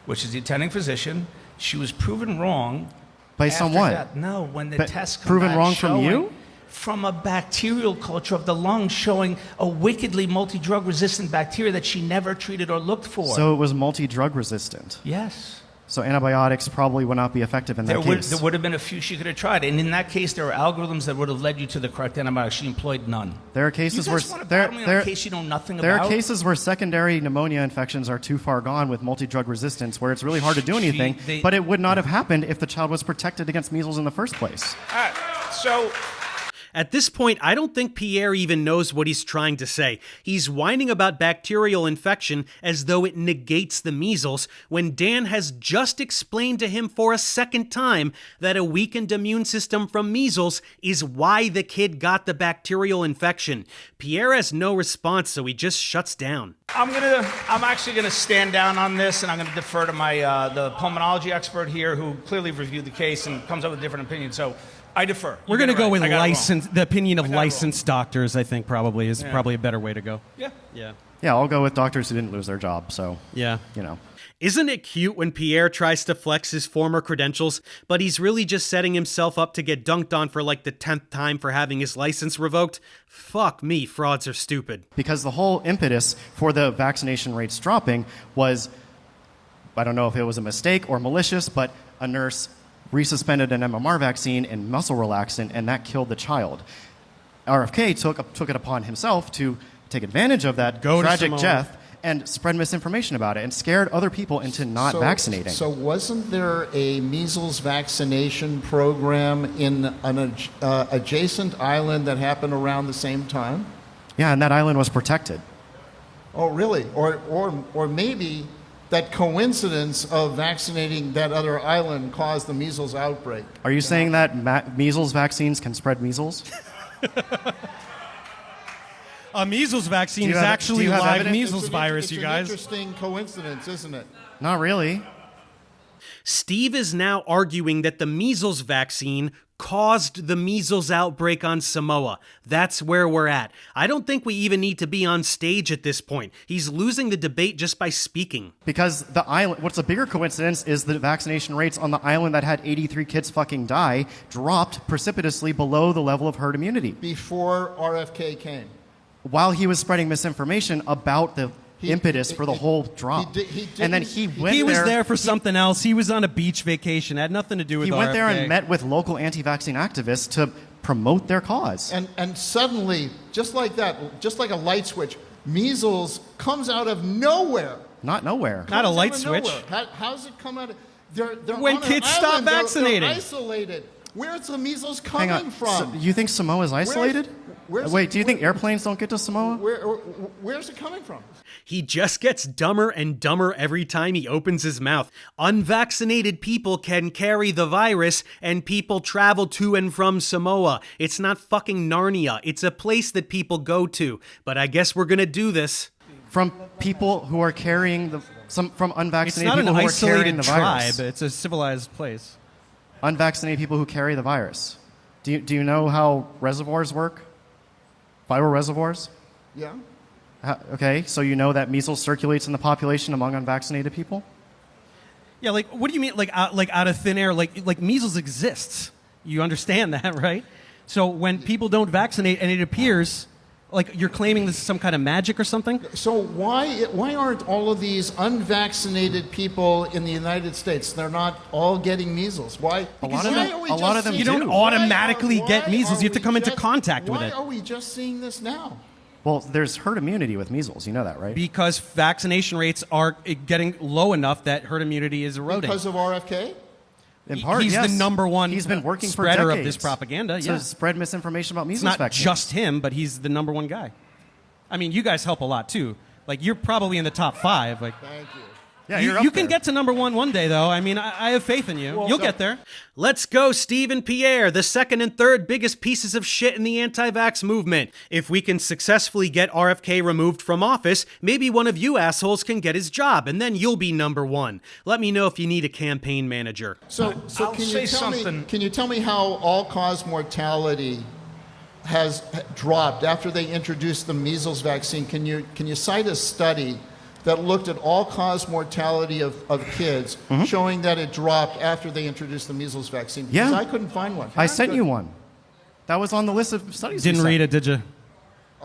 which is the attending physician. She was proven wrong. By after someone? that. No, when the But tests come proven back wrong from showing- you? From a bacterial culture of the lungs showing a wickedly multi-drug resistant bacteria that she never treated or looked for. So it was multi-drug resistant. Yes. So antibiotics probably would not be effective in that case. There would have been a few she could have tried. And in that case, there are algorithms that would have led you to the correct antibiotics. She employed none. There are cases You where guys want to battle me on a case you know nothing there about? are cases where secondary pneumonia infections are too far gone with multi-drug resistance, where it's really hard to do anything. But it would not have happened if the child was protected against measles in the first place. All right, so At this point, I don't think Pierre even knows what he's trying to say. He's whining about bacterial infection as though it negates the measles, when Dan has just explained to him for a second time that a weakened immune system from measles is why the kid got the bacterial infection. Pierre has no response, so he just shuts down. I'm actually gonna stand down on this, and I'm gonna defer to my the pulmonology expert here, who clearly reviewed the case and comes up with a different opinion. So I defer. We're going to go with I got it wrong. licensed, the opinion of I got it wrong. licensed doctors, I think, probably is probably a better way to go. Yeah. Yeah. Yeah, I'll go with doctors who didn't lose their job. So, Yeah. you know. Isn't it cute when Pierre tries to flex his former credentials, but he's really just setting himself up to get dunked on for like the 10th time for having his license revoked? Fuck me, frauds are stupid. Because the whole impetus for the vaccination rates dropping was, I don't know if it was a mistake or malicious, but a nurse resuspended an MMR vaccine and muscle relaxant, and that killed the child. RFK took it upon himself to take advantage of that Go to tragic Samoa. death and spread misinformation about it and scared other people into not vaccinating. So wasn't there a measles vaccination program in an adjacent island that happened around the same time? Yeah, and that island was protected. Oh, really? Or maybe that coincidence of vaccinating that other island caused the measles outbreak. Are you saying that measles vaccines can spread measles? A measles vaccine Do you is have- actually do you have live evidence? measles virus, you guys. It's an interesting coincidence, isn't it? Not really. Steve is now arguing that the measles vaccine caused the measles outbreak on Samoa. That's where we're at. I don't think we even need to be on stage at this point. He's losing the debate just by speaking. Because the island, what's a bigger coincidence is the vaccination rates on the island that had 83 kids fucking die dropped precipitously below the level of herd immunity Before RFK came. while he was spreading misinformation about the impetus for the whole drop. And then he went He was there. there for something else. He was on a beach vacation. It had nothing to do with He went there RFK. and met with local anti-vaccine activists to promote their cause. And suddenly, just like that, just like a light switch, measles comes out of nowhere. Not nowhere. Not a Comes light out of switch. nowhere. How's it come out of... They're When on an kids stop island, they're vaccinating. isolated. Where's the measles Hang coming on. from? So you think Samoa is isolated? where's Wait, it- do you think airplanes don't get to Samoa? Where's it coming from? He just gets dumber and dumber every time he opens his mouth. Unvaccinated people can carry the virus, and people travel to and from Samoa. It's not fucking Narnia. It's a place that people go to. But I guess we're gonna do this. From people who are carrying from It's unvaccinated not an people who are carrying isolated the tribe. virus. It's a civilized place. Unvaccinated people who carry the virus. Do you know how reservoirs work? Viral reservoirs? Yeah. Okay, so you know that measles circulates in the population among unvaccinated people? Yeah, like what do you mean? Like out of thin air? Like measles exists. You understand that, right? So when people don't vaccinate and it appears, like you're claiming this is some kind of magic or something. So why aren't all of these unvaccinated people in the United States? They're not all getting measles. Why? A lot of them You don't do. automatically Why get measles. You have to are come we into just- contact with it. Why are we just seeing this now? Well, there's herd immunity with measles. You know that, right? Because vaccination rates are getting low enough that herd immunity is eroding. Because of RFK? In part, he's yes. the number one He's been working for spreader decades of this propaganda. to Yeah. spread misinformation about It's measles not vaccines. just him, but he's the number one guy. I mean, you guys help a lot too. Like, you're probably in the top 5. Like, Thank you. Yeah, you're up you can there. get to number one day, though. I mean, I have faith in you. You'll get there. Let's go, Steve and Pierre, the second and third biggest pieces of shit in the anti-vax movement. If we can successfully get RFK removed from office, maybe one of you assholes can get his job, and then you'll be number 1. Let me know if you need a campaign manager. So I'll can say you tell something. me? Can you tell me how all-cause mortality has dropped after they introduced the measles vaccine? Can you cite a study that looked at all-cause mortality of kids, showing that it dropped after they introduced the measles vaccine? Because Yeah. I couldn't find one. I sent you one. That was on the list of studies. Didn't read it, did you?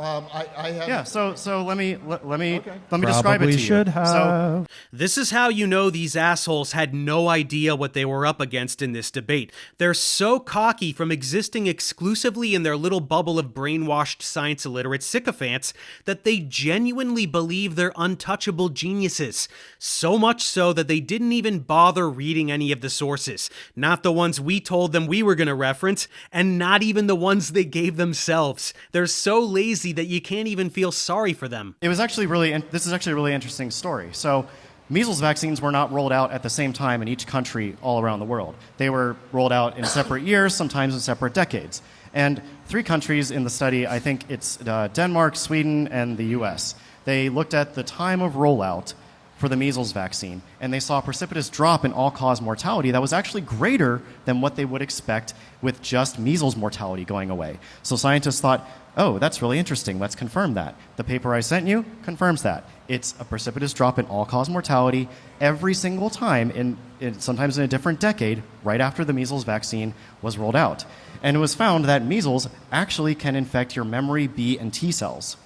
I had. Yeah. So let me Okay. describe it to you. should have. So This is how you know these assholes had no idea what they were up against in this debate. They're so cocky from existing exclusively in their little bubble of brainwashed science illiterate sycophants that they genuinely believe they're untouchable geniuses. So much so that they didn't even bother reading any of the sources. Not the ones we told them we were going to reference, and not even the ones they gave themselves. They're so lazy that you can't even feel sorry for them. this is actually a really interesting story. So measles vaccines were not rolled out at the same time in each country all around the world. They were rolled out in separate years, sometimes in separate decades. And 3 countries in the study, I think it's Denmark, Sweden, and the US, they looked at the time of rollout for the measles vaccine, and they saw a precipitous drop in all-cause mortality that was actually greater than what they would expect with just measles mortality going away. So scientists thought, oh, that's really interesting. Let's confirm that. The paper I sent you confirms that. It's a precipitous drop in all-cause mortality every single time, sometimes in a different decade, right after the measles vaccine was rolled out. And it was found that measles actually can infect your memory B and T cells.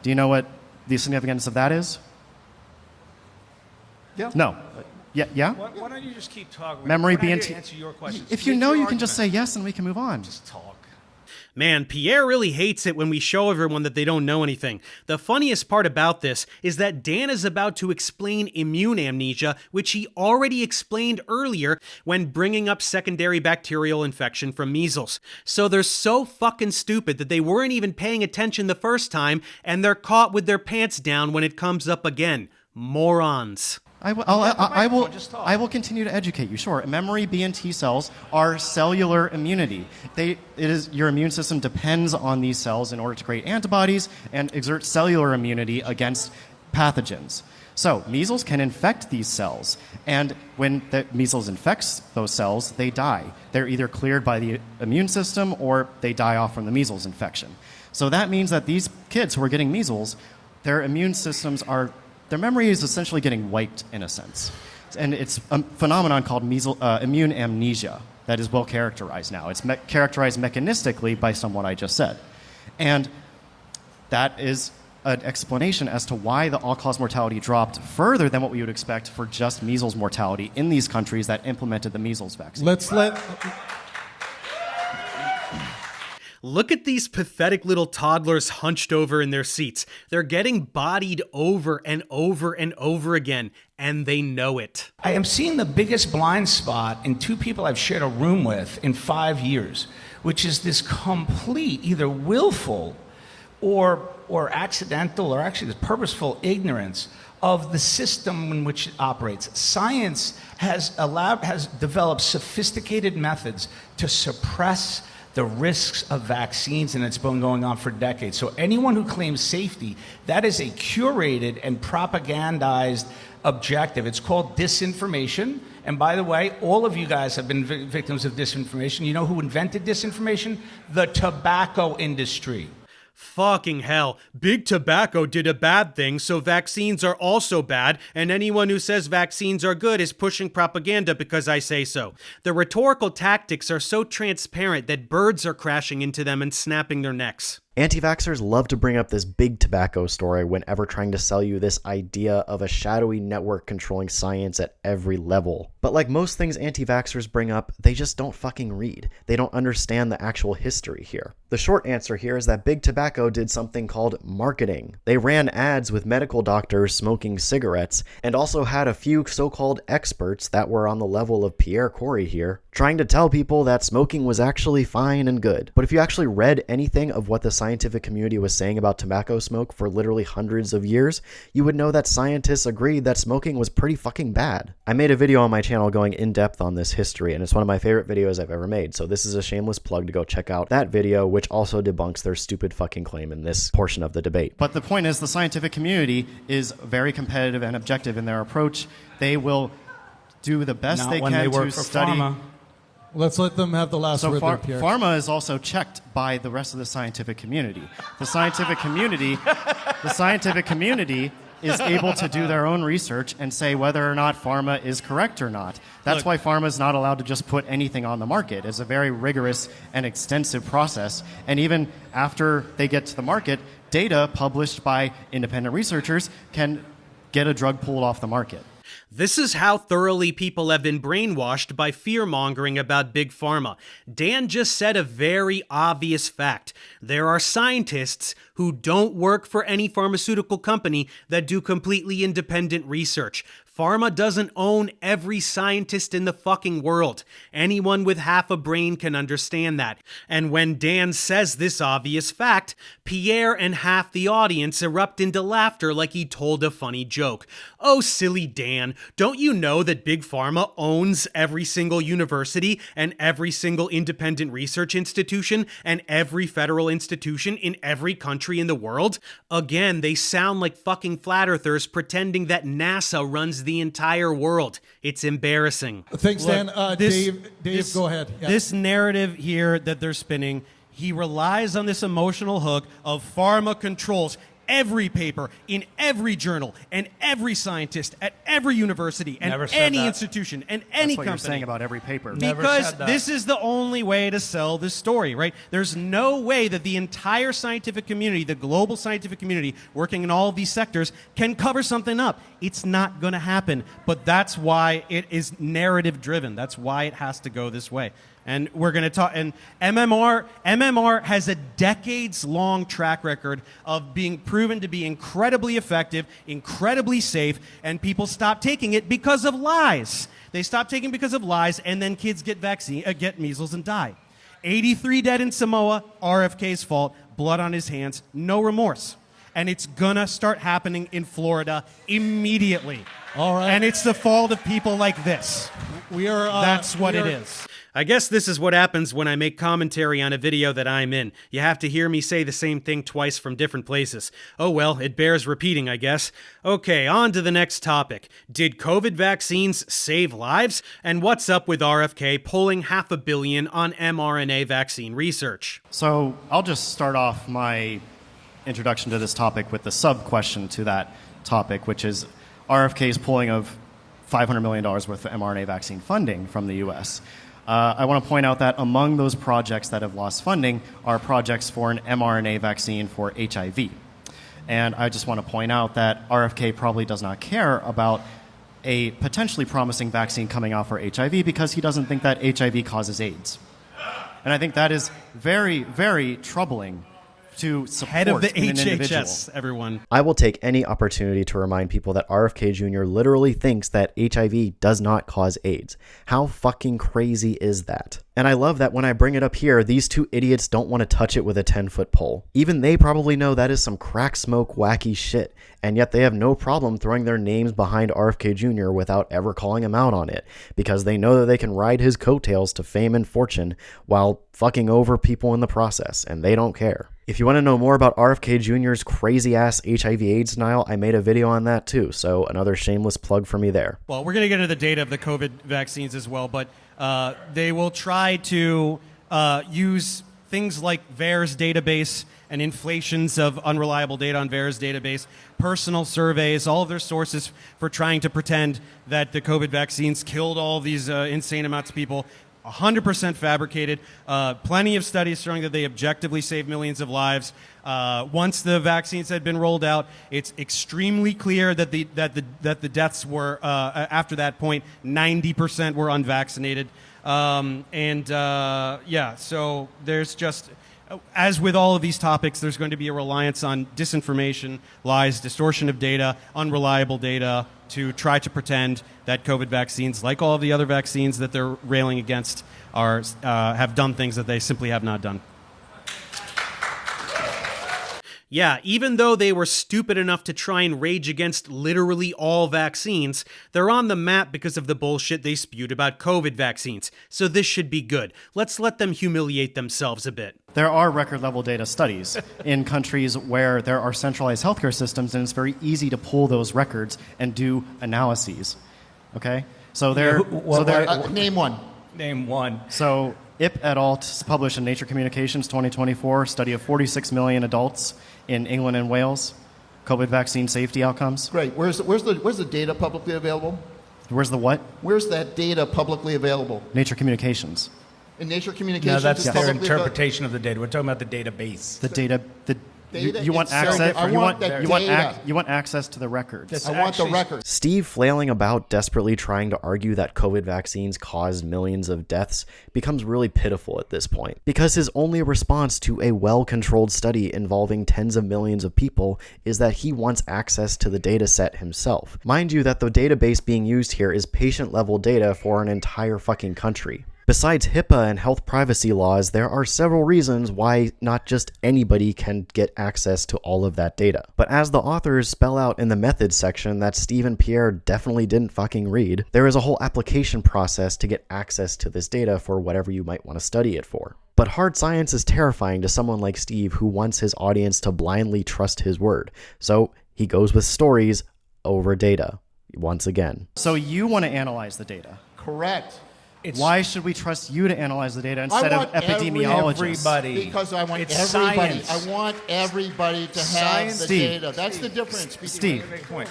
Do you know what the significance of that is? Yeah. No. Yeah? Why don't you just keep talking? Memory We're not B and here T. to answer your questions. If you Make know, your you can just say argument. yes and we can move on. Just talk. Man, Pierre really hates it when we show everyone that they don't know anything. The funniest part about this is that Dan is about to explain immune amnesia, which he already explained earlier when bringing up secondary bacterial infection from measles. So they're so fucking stupid that they weren't even paying attention the first time, and they're caught with their pants down when it comes up again. Morons. I Just will continue to educate you. Sure, memory B and T cells are cellular immunity. Your immune system depends on these cells in order to create antibodies and exert cellular immunity against pathogens. So measles can infect these cells, and when the measles infects those cells, they die. They're either cleared by the immune system or they die off from the measles infection. So that means that these kids who are getting measles, their immune systems their memory is essentially getting wiped in a sense. And it's a phenomenon called immune amnesia that is well characterized now. It's characterized mechanistically by what I just said. And that is an explanation as to why the all-cause mortality dropped further than what we would expect for just measles mortality in these countries that implemented the measles vaccine. Look at these pathetic little toddlers hunched over in their seats. They're getting bodied over and over and over again, and they know it. I am seeing the biggest blind spot in 2 people I've shared a room with in 5 years, which is this complete, either willful or accidental, or actually this purposeful ignorance of the system in which it operates. Science has developed sophisticated methods to suppress the risks of vaccines, and it's been going on for decades. So anyone who claims safety, that is a curated and propagandized objective. It's called disinformation. And by the way, all of you guys have been victims of disinformation. You know who invented disinformation? The tobacco industry. Fucking hell. Big Tobacco did a bad thing, so vaccines are also bad, and anyone who says vaccines are good is pushing propaganda because I say so. The rhetorical tactics are so transparent that birds are crashing into them and snapping their necks. Anti-vaxxers love to bring up this big tobacco story whenever trying to sell you this idea of a shadowy network controlling science at every level. But like most things anti-vaxxers bring up, they just don't fucking read. They don't understand the actual history here. The short answer here is that big tobacco did something called marketing. They ran ads with medical doctors smoking cigarettes, and also had a few so-called experts that were on the level of Pierre Kory here, trying to tell people that smoking was actually fine and good. But if you actually read anything of what the scientific community was saying about tobacco smoke for literally hundreds of years, you would know that scientists agreed that smoking was pretty fucking bad. I made a video on my channel going in depth on this history, and it's one of my favorite videos I've ever made, so this is a shameless plug to go check out that video, which also debunks their stupid fucking claim in this portion of the debate. But the point is, the scientific community is very competitive and objective in their approach. They will do the best Not they when can they work to for study. Pharma. Let's let them have the last So word there, Pierre. pharma is also checked by the rest of the scientific community. The scientific community is able to do their own research and say whether or not pharma is correct or not. That's why pharma is not allowed to just put anything on the market. It's a very rigorous and extensive process. And even after they get to the market, data published by independent researchers can get a drug pulled off the market. This is how thoroughly people have been brainwashed by fear-mongering about Big Pharma. Dan just said a very obvious fact. There are scientists who don't work for any pharmaceutical company that do completely independent research. Pharma doesn't own every scientist in the fucking world. Anyone with half a brain can understand that. And when Dan says this obvious fact, Pierre and half the audience erupt into laughter like he told a funny joke. Oh, silly Dan, don't you know that Big Pharma owns every single university and every single independent research institution and every federal institution in every country in the world? Again, they sound like fucking flat earthers pretending that NASA runs the entire world. It's embarrassing. Thanks, Dan. Dave, go ahead. Yeah. This narrative here that they're spinning, he relies on this emotional hook of pharma controls every paper in every journal and every scientist at every university and any institution and any That's what company. you're saying about every paper. Because this is the only way to sell this story, right? There's no way that the entire scientific community, the global scientific community working in all of these sectors can cover something up. It's not going to happen. But that's why it is narrative driven. That's why it has to go this way. And we're going to talk, and MMR has a decades-long track record of being proven to be incredibly effective, incredibly safe, and people stop taking it because of lies. They stop taking it because of lies, and then kids get get measles and die. 83 dead in Samoa, RFK's fault, blood on his hands, no remorse. And it's gonna start happening in Florida immediately. All right. And it's the fault of people like this. That's what it are- is. I guess this is what happens when I make commentary on a video that I'm in. You have to hear me say the same thing twice from different places. Oh well, it bears repeating, I guess. Okay, on to the next topic. Did COVID vaccines save lives? And what's up with RFK pulling $500 million on mRNA vaccine research? So I'll just start off my introduction to this topic with the sub-question to that topic, which is RFK's pulling of $500 million worth of mRNA vaccine funding from the U.S. I want to point out that among those projects that have lost funding are projects for an mRNA vaccine for HIV. And I just want to point out that RFK probably does not care about a potentially promising vaccine coming out for HIV because he doesn't think that HIV causes AIDS. And I think that is very, very troubling to support Head of the in an individual. HHS, everyone. I will take any opportunity to remind people that RFK Jr. literally thinks that HIV does not cause AIDS. How fucking crazy is that? And I love that when I bring it up here, these two idiots don't want to touch it with a 10-foot pole. Even they probably know that is some crack smoke wacky shit, and yet they have no problem throwing their names behind RFK Jr. without ever calling him out on it, because they know that they can ride his coattails to fame and fortune while fucking over people in the process, and they don't care. If you want to know more about RFK Jr.'s crazy-ass HIV/AIDS denial, I made a video on that too, so another shameless plug for me there. Well, we're going to get into the data of the COVID vaccines as well, but they will try to use things like VAERS database and inflations of unreliable data on VAERS database, personal surveys, all of their sources for trying to pretend that the COVID vaccines killed all these insane amounts of people. 100% fabricated. Plenty of studies showing that they objectively save millions of lives. Once the vaccines had been rolled out, it's extremely clear that the deaths were after that point 90% were unvaccinated. So there's just, as with all of these topics, there's going to be a reliance on disinformation, lies, distortion of data, unreliable data to try to pretend that COVID vaccines, like all of the other vaccines that they're railing against, have done things that they simply have not done. Yeah, even though they were stupid enough to try and rage against literally all vaccines, they're on the map because of the bullshit they spewed about COVID vaccines. So this should be good. Let's let them humiliate themselves a bit. There are record-level data studies in countries where there are centralized healthcare systems, and it's very easy to pull those records and do analyses. Okay? So name one. Name one. So Ip et al. Published in Nature Communications 2024, study of 46 million adults in England and Wales, COVID vaccine safety outcomes. Great. Where's the data publicly available? Where's the what? Where's that data publicly available? Nature Communications. In Nature Communications? No, that's it's their publicly interpretation of the data. We're talking about the database. The data. You want itself. access? I want the data. You want access to the records. I want the records. Steve flailing about desperately trying to argue that COVID vaccines caused millions of deaths becomes really pitiful at this point, because his only response to a well-controlled study involving tens of millions of people is that he wants access to the data set himself. Mind you that the database being used here is patient-level data for an entire fucking country. Besides HIPAA and health privacy laws, there are several reasons why not just anybody can get access to all of that data. But as the authors spell out in the methods section that Steve and Pierre definitely didn't fucking read, there is a whole application process to get access to this data for whatever you might want to study it for. But hard science is terrifying to someone like Steve who wants his audience to blindly trust his word. So he goes with stories over data, once again. So you want to analyze the data. Correct. Why should we trust you to analyze the data instead of epidemiologists? Everybody. Because I want It's everybody. science. I want everybody to have Science. the Steve. data. That's the difference. Steve. Big point.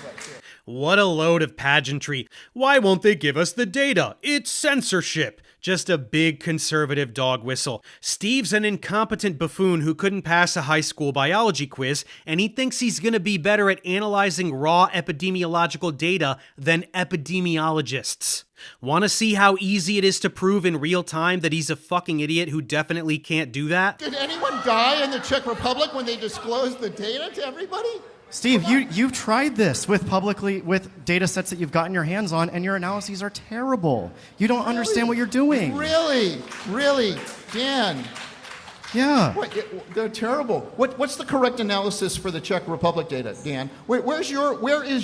What a load of pageantry. Why won't they give us the data? It's censorship. Just a big conservative dog whistle. Steve's an incompetent buffoon who couldn't pass a high school biology quiz, and he thinks he's gonna be better at analyzing raw epidemiological data than epidemiologists. Want to see how easy it is to prove in real time that he's a fucking idiot who definitely can't do that? Did anyone die in the Czech Republic when they disclosed the data to everybody? Steve, you've tried this with data sets that you've gotten your hands on, and your analyses are terrible. You don't understand what you're doing. Really? Dan? Yeah. They're terrible. What's the correct analysis for the Czech Republic data, Dan? Where is your study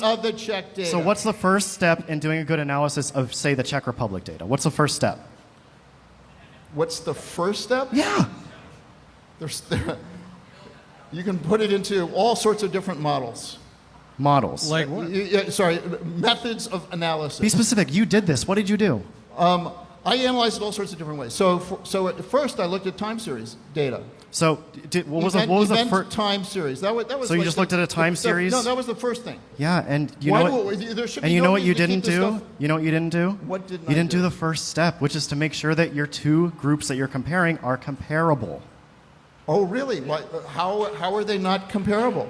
of the Czech data? So what's the first step in doing a good analysis of, say, the Czech Republic data? What's the first step? What's the first step? Yeah. You can put it into all sorts of different models. Models. Like what? Methods of analysis. Be specific. You did this. What did you do? I analyzed it all sorts of different ways. So at first I looked at time series data. So what was the first time series? That was So you just looked at a time series? No, that was the first thing. Yeah, and you know what you didn't do? You know what you didn't do? What did you didn't do the first step, which is to make sure that your two groups that you're comparing are comparable. Oh, really? How are they not comparable?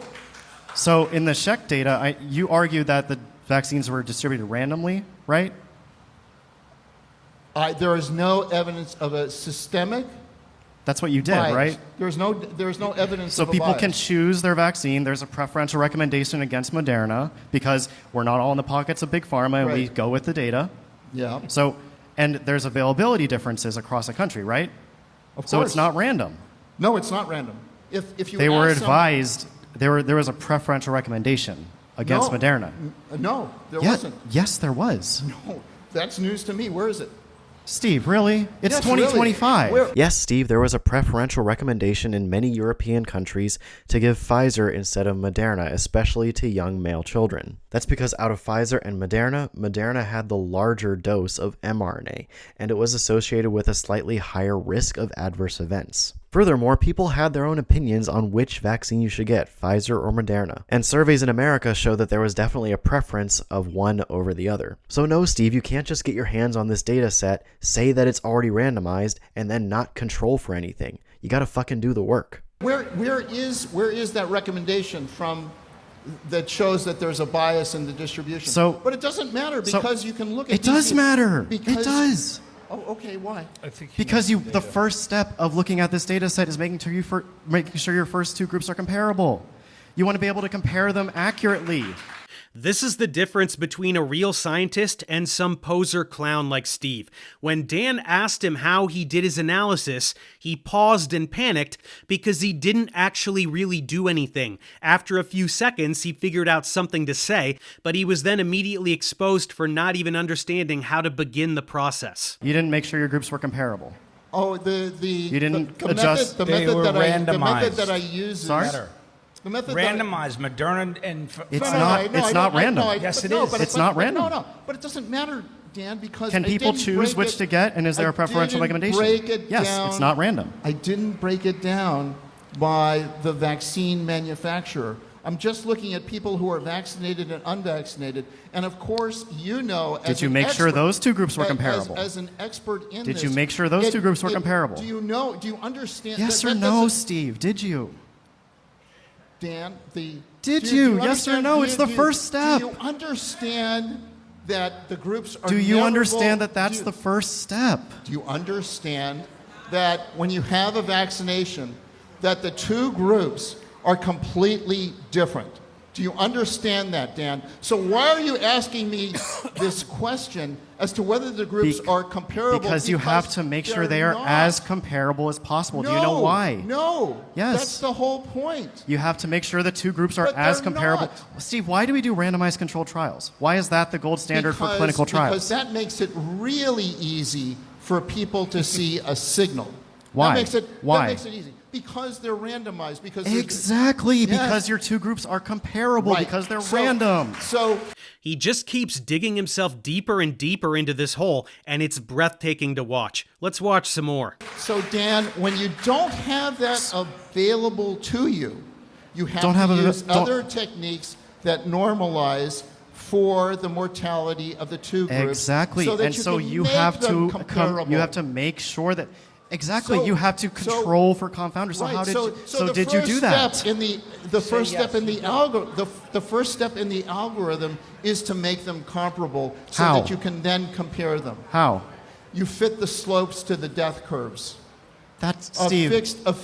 So in the Czech data, you argued that the vaccines were distributed randomly, right? There is no evidence of a systemic. That's what you did, bias. Right? There's no evidence. So of a people bias. can choose their vaccine. There's a preferential recommendation against Moderna because we're not all in the pockets of big pharma, and we go with the data. Yeah. So, and there's availability differences across the country, right? Of course. So it's not random. No, it's not random. If you they were ask advised, there was a preferential recommendation against Moderna. No, there wasn't. Yes, there was. No, that's news to me. Where is it? Steve, really? It's Yes, 2025. really. Yes, Steve, there was a preferential recommendation in many European countries to give Pfizer instead of Moderna, especially to young male children. That's because out of Pfizer and Moderna had the larger dose of mRNA, and it was associated with a slightly higher risk of adverse events. Furthermore, people had their own opinions on which vaccine you should get, Pfizer or Moderna. And surveys in America show that there was definitely a preference of one over the other. So no, Steve, you can't just get your hands on this data set, say that it's already randomized, and then not control for anything. You gotta fucking do the work. Where is that recommendation from that shows that there's a bias in the distribution? But it doesn't matter because you can look at it does matter. It does. Oh, okay. Why? I think Because the first step of looking at this data set is making sure your first two groups are comparable. You want to be able to compare them accurately. This is the difference between a real scientist and some poser clown like Steve. When Dan asked him how he did his analysis, he paused and panicked because he didn't actually really do anything. After a few seconds, he figured out something to say, but he was then immediately exposed for not even understanding how to begin the process. You didn't make sure your groups were comparable. Oh, You didn't adjust. The They method were that randomized. I use is Sorry? the method randomized Moderna and It's not random. Yes, it is. It's not random. No, but it doesn't matter, Dan, because Can people choose which to get, and is there a preferential recommendation? Yes, it's not random. I didn't break it down by the vaccine manufacturer. I'm just looking at people who are vaccinated and unvaccinated. And of course, you know, Did you make sure those two groups were comparable? As an expert in this. Did you make sure those two groups were comparable? Do you understand? Yes that or no, Steve? Did you? Dan, Did you? Yes or no? It's the first step. Do you understand that the groups are Do you never understand that that's the first step? Do you understand that when you have a vaccination, that the two groups are completely different? Do you understand that, Dan? So why are you asking me this question as to whether the groups are comparable? Because you have to make sure they are as comparable as possible. Do you know why? No. Yes. That's the whole point. You have to make sure the two groups are But as they're comparable. not. Steve, why do we do randomized controlled trials? Why is that the gold standard for clinical trials? Because that makes it really easy for people to see a signal. Why? That makes it easy. Because they're randomized. Exactly, Yes. because your two groups are comparable, Right. because they're So- random. So He just keeps digging himself deeper and deeper into this hole, and it's breathtaking to watch. Let's watch some more. So, Dan, when you don't have that available to you, you have Don't have to a- use don't- other techniques that normalize for the mortality of the two groups. Exactly, So that and you so can you make have them to comparable. you have to make sure that exactly So- you have to so- control for confounders. So Right, how did so, you, so the did you first do that? Step in the first step in the the first step in the algorithm is to make them comparable so How? that you can then compare them. How? You fit the slopes to the death curves That's of Steve.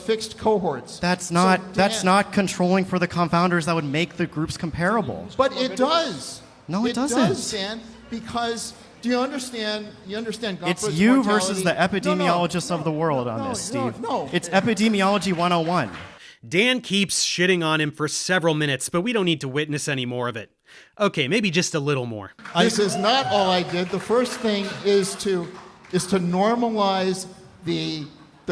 fixed cohorts. That's So, not Dan, not controlling for the confounders that would make the groups comparable. But it does. No, it doesn't. It does, Dan, because do you understand? You understand? It's Gompers' you mortality? versus the epidemiologists of the world on this, Steve. No. It's Epidemiology 101. Dan keeps shitting on him for several minutes, but we don't need to witness any more of it. Okay, maybe just a little more. This is not all I did. The first thing is to normalize the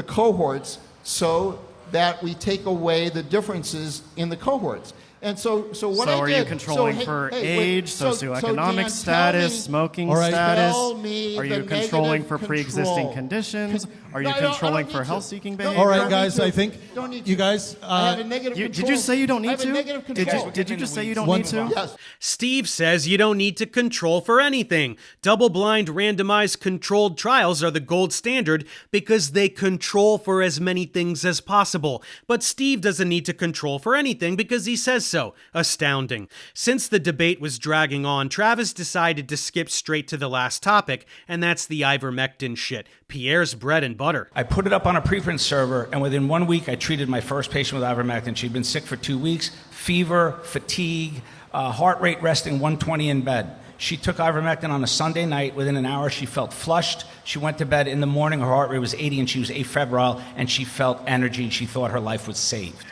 cohorts so that we take away the differences in the cohorts. And so what So I did. are you controlling for age, socioeconomic Dan, status, smoking All right. status? Tell me Are the you controlling negative for pre-existing control. conditions? Are you No, I don't controlling need for to. health-seeking No, behavior? All right, don't guys, need to. I think Don't need you to. guys. I have a negative Did control. you say you don't I need have a to? negative Did control. you just say you don't One- need to? Yes. Steve says you don't need to control for anything. Double-blind randomized controlled trials are the gold standard because they control for as many things as possible. But Steve doesn't need to control for anything because he says so. Astounding. Since the debate was dragging on, Travis decided to skip straight to the last topic, and that's the Ivermectin shit. Pierre's bread and butter. I put it up on a preprint server, and within 1 week, I treated my first patient with ivermectin. She'd been sick for 2 weeks, fever, fatigue, heart rate resting 120 in bed. She took ivermectin on a Sunday night. Within an hour, she felt flushed. She went to bed in the morning. Her heart rate was 80, and she was afebrile, and she felt energy, and she thought her life was saved.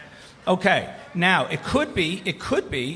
Okay, now it could be,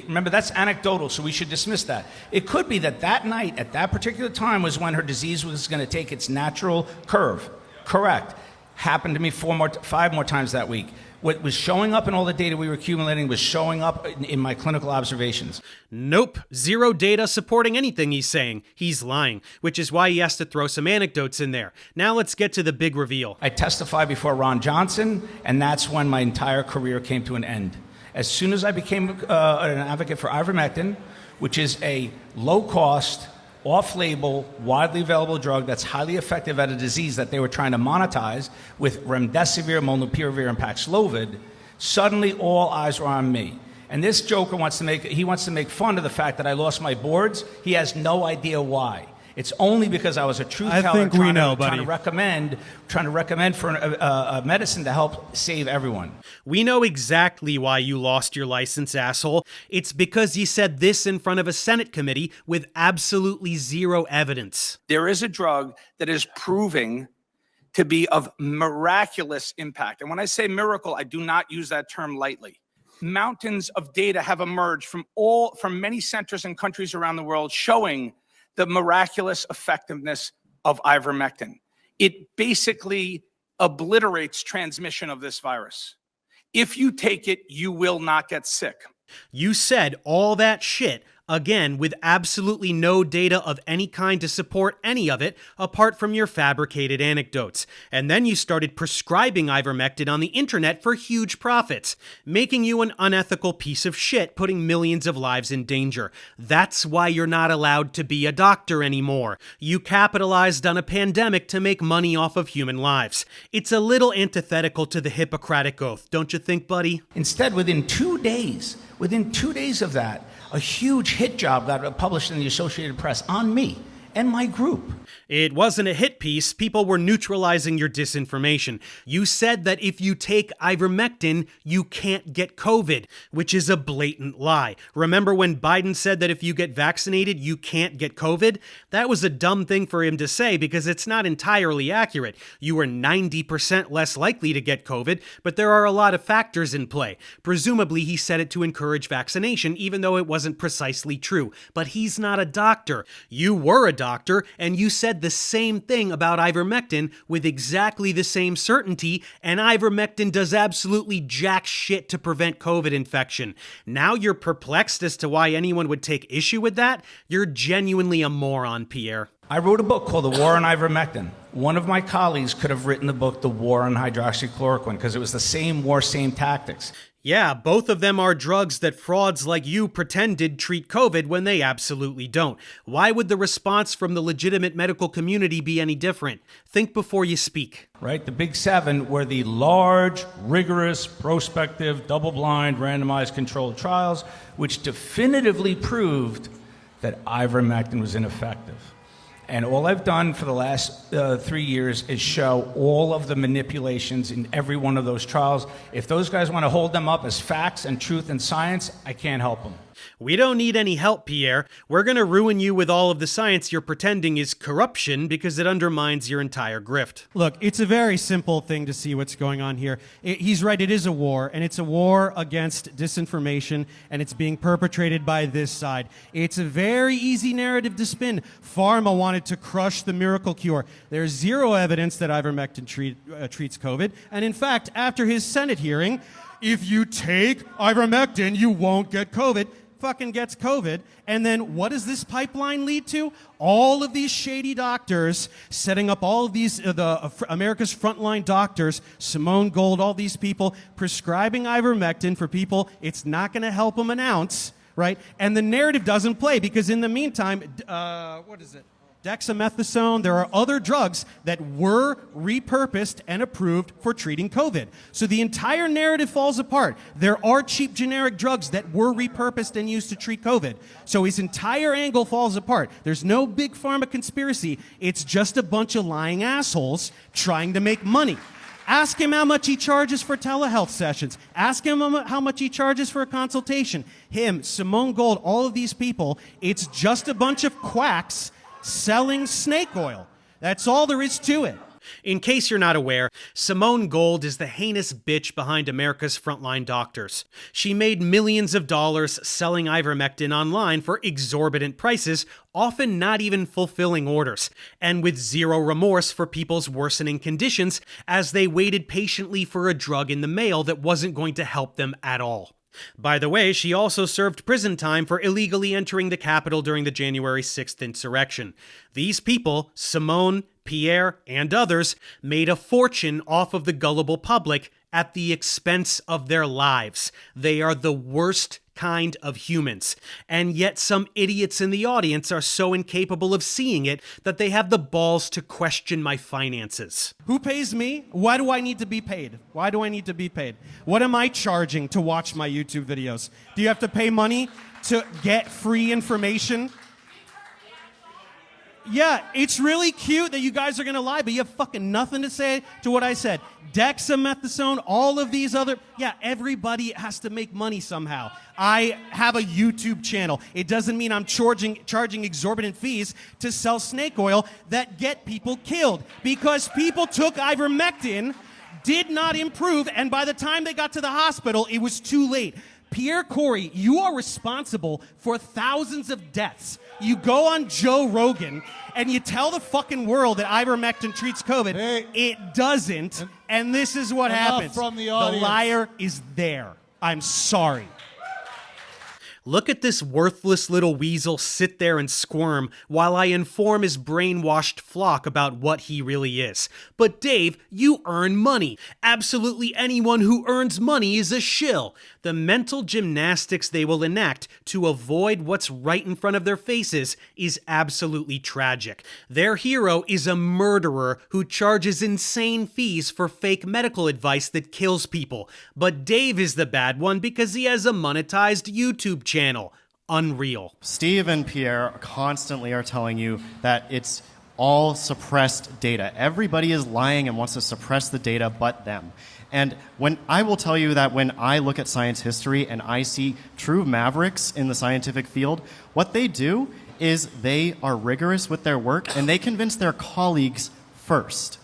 remember that's anecdotal, so we should dismiss that. It could be that night, at that particular time, was when her disease was going to take its natural curve. Correct. Happened to me 5 more times that week. What was showing up in all the data we were accumulating was showing up in my clinical observations. Nope, zero data supporting anything he's saying. He's lying, which is why he has to throw some anecdotes in there. Now let's get to the big reveal. I testified before Ron Johnson, and that's when my entire career came to an end. As soon as I became an advocate for Ivermectin, which is a low-cost, off-label, widely available drug that's highly effective at a disease that they were trying to monetize with remdesivir, molnupiravir, and Paxlovid, suddenly all eyes were on me. And this joker wants to make fun of the fact that I lost my boards. He has no idea why. It's only because I was a truth teller trying to recommend for a medicine to help save everyone. We know exactly why you lost your license, asshole. It's because you said this in front of a Senate committee with absolutely zero evidence. There is a drug that is proving to be of miraculous impact. And when I say miracle, I do not use that term lightly. Mountains of data have emerged from many centers and countries around the world showing the miraculous effectiveness of ivermectin. It basically obliterates transmission of this virus. If you take it, you will not get sick. You said all that shit, again, with absolutely no data of any kind to support any of it, apart from your fabricated anecdotes. And then you started prescribing ivermectin on the internet for huge profits, making you an unethical piece of shit, putting millions of lives in danger. That's why you're not allowed to be a doctor anymore. You capitalized on a pandemic to make money off of human lives. It's a little antithetical to the Hippocratic Oath, don't you think, buddy? Instead, within 2 days of that, a huge hit job got published in the Associated Press on me and my group. It wasn't a hit piece. People were neutralizing your disinformation. You said that if you take ivermectin, you can't get COVID, which is a blatant lie. Remember when Biden said that if you get vaccinated, you can't get COVID? That was a dumb thing for him to say because it's not entirely accurate. You were 90% less likely to get COVID, but there are a lot of factors in play. Presumably, he said it to encourage vaccination, even though it wasn't precisely true. But he's not a doctor. You were a doctor, and you said the same thing about ivermectin with exactly the same certainty, and ivermectin does absolutely jack shit to prevent COVID infection. Now you're perplexed as to why anyone would take issue with that? You're genuinely a moron, Pierre. I wrote a book called The War on Ivermectin. One of my colleagues could have written the book The War on Hydroxychloroquine because it was the same war, same tactics. Yeah, both of them are drugs that frauds like you pretended treat COVID when they absolutely don't. Why would the response from the legitimate medical community be any different? Think before you speak. Right? The big seven were the large, rigorous, prospective, double-blind, randomized controlled trials, which definitively proved that ivermectin was ineffective. And all I've done for the last 3 years is show all of the manipulations in every one of those trials. If those guys want to hold them up as facts and truth and science, I can't help them. We don't need any help, Pierre. We're going to ruin you with all of the science you're pretending is corruption because it undermines your entire grift. Look, it's a very simple thing to see what's going on here. He's right, it is a war, and it's a war against disinformation, and it's being perpetrated by this side. It's a very easy narrative to spin. Pharma wanted to crush the miracle cure. There's zero evidence that ivermectin treats COVID, and in fact, after his Senate hearing, if you take ivermectin, you won't get COVID. Fucking gets COVID, and then what does this pipeline lead to? All of these shady doctors setting up all of these, America's frontline doctors, Simone Gold, all these people prescribing ivermectin for people. It's not going to help them an ounce, right? And the narrative doesn't play because in the meantime, dexamethasone, there are other drugs that were repurposed and approved for treating COVID. So the entire narrative falls apart. There are cheap generic drugs that were repurposed and used to treat COVID. So his entire angle falls apart. There's no big pharma conspiracy. It's just a bunch of lying assholes trying to make money. Ask him how much he charges for telehealth sessions. Ask him how much he charges for a consultation. Him, Simone Gold, all of these people, it's just a bunch of quacks selling snake oil. That's all there is to it. In case you're not aware, Simone Gold is the heinous bitch behind America's frontline doctors. She made millions of dollars selling ivermectin online for exorbitant prices, often not even fulfilling orders, and with zero remorse for people's worsening conditions as they waited patiently for a drug in the mail that wasn't going to help them at all. By the way, she also served prison time for illegally entering the Capitol during the January 6th insurrection. These people, Simone, Pierre, and others, made a fortune off of the gullible public at the expense of their lives. They are the worst kind of humans. And yet some idiots in the audience are so incapable of seeing it that they have the balls to question my finances. Who pays me? Why do I need to be paid? Why do I need to be paid? What am I charging to watch my YouTube videos? Do you have to pay money to get free information? Yeah, it's really cute that you guys are going to lie, but you have fucking nothing to say to what I said. Dexamethasone, all of these other... Yeah, everybody has to make money somehow. I have a YouTube channel. It doesn't mean I'm charging exorbitant fees to sell snake oil that get people killed. Because people took ivermectin, did not improve, and by the time they got to the hospital, it was too late. Pierre Kory, you are responsible for thousands of deaths. You go on Joe Rogan and you tell the fucking world that ivermectin treats COVID. Hey. It doesn't, and this is what happens. From the audience. Liar is there. I'm sorry. Look at this worthless little weasel sit there and squirm while I inform his brainwashed flock about what he really is. But Dave, you earn money. Absolutely anyone who earns money is a shill. The mental gymnastics they will enact to avoid what's right in front of their faces is absolutely tragic. Their hero is a murderer who charges insane fees for fake medical advice that kills people. But Dave is the bad one because he has a monetized YouTube channel. Unreal. Steve and Pierre constantly are telling you that it's all suppressed data. Everybody is lying and wants to suppress the data but them. And when I will tell you that when I look at science history and I see true mavericks in the scientific field, what they do is they are rigorous with their work and they convince their colleagues first.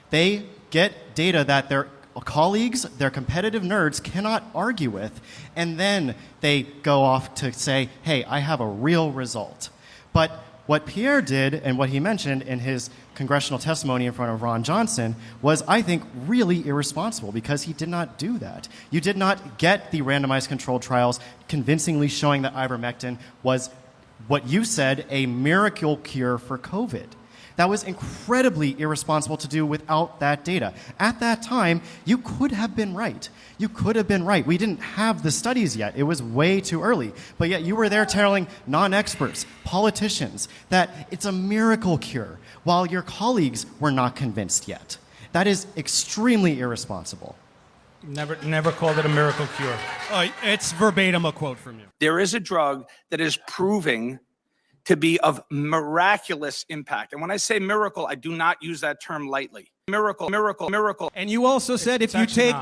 They get data that their colleagues, their competitive nerds, cannot argue with, and then they go off to say, hey, I have a real result. But what Pierre did and what he mentioned in his congressional testimony in front of Ron Johnson was, I think, really irresponsible because he did not do that. You did not get the randomized controlled trials convincingly showing that ivermectin was what you said, a miracle cure for COVID. That was incredibly irresponsible to do without that data. At that time, you could have been right. You could have been right. We didn't have the studies yet. It was way too early. But yet you were there telling non-experts, politicians, that it's a miracle cure, while your colleagues were not convinced yet. That is extremely irresponsible. Never called it a miracle cure. It's verbatim a quote from you. There is a drug that is proving to be of miraculous impact. And when I say miracle, I do not use that term lightly. Miracle, miracle, miracle. And you also said if you take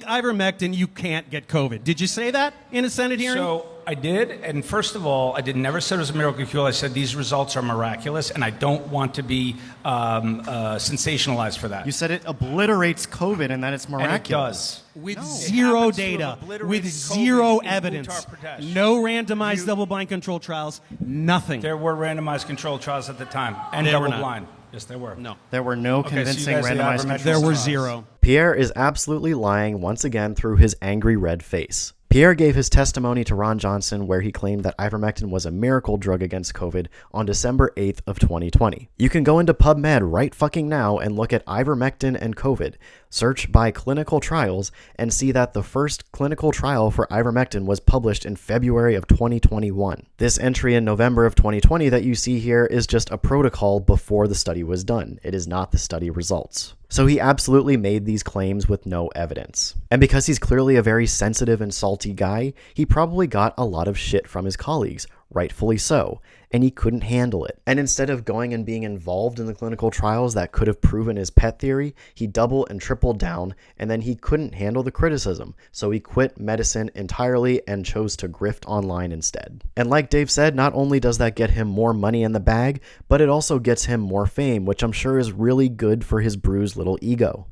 ivermectin, you can't get COVID. Did you say that in a Senate hearing? So I did, and first of all, I never said it was a miracle cure. I said these results are miraculous, and I don't want to be sensationalized for that. You said it obliterates COVID and that it's miraculous. And With it does. zero happens to have data, obliterated with COVID zero in evidence, Uttar Pradesh. no randomized double-blind control trials, nothing. There were randomized controlled trials at the time, and They were not. double-blind. Yes, there were. No. There were no Okay, so you convincing guys, the randomized ivermectin controls. There were trials. zero. Pierre is absolutely lying once again through his angry red face. Pierre gave his testimony to Ron Johnson where he claimed that ivermectin was a miracle drug against COVID on December 8th of 2020. You can go into PubMed right fucking now and look at ivermectin and COVID, search by clinical trials, and see that the first clinical trial for ivermectin was published in February of 2021. This entry in November of 2020 that you see here is just a protocol before the study was done. It is not the study results. So he absolutely made these claims with no evidence. And because he's clearly a very sensitive and salty guy, he probably got a lot of shit from his colleagues, rightfully so, and he couldn't handle it. And instead of going and being involved in the clinical trials that could have proven his pet theory, he doubled and tripled down, and then he couldn't handle the criticism, so he quit medicine entirely and chose to grift online instead. And like Dave said, not only does that get him more money in the bag, but it also gets him more fame, which I'm sure is really good for his bruised little ego.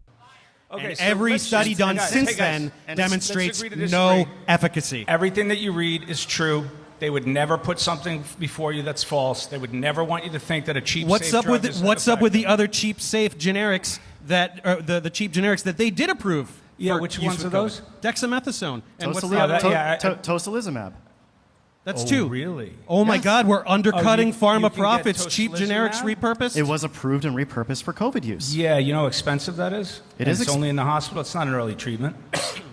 Okay, so every study done since then demonstrates no efficacy. Everything that you read is true. They would never put something before you that's false. They would never want you to think that a cheap, safe drug is What's up with the other cheap, safe generics that the cheap generics that they did approve? Yeah, which ones are those? Dexamethasone. And what's the other? Tocilizumab. That's two. Really? Oh my God, we're undercutting you pharma can profits. get Cheap generics tocilizumab? repurposed. It was approved and repurposed for COVID use. Yeah, you know how expensive that is? It's only in the hospital. It's not an early treatment.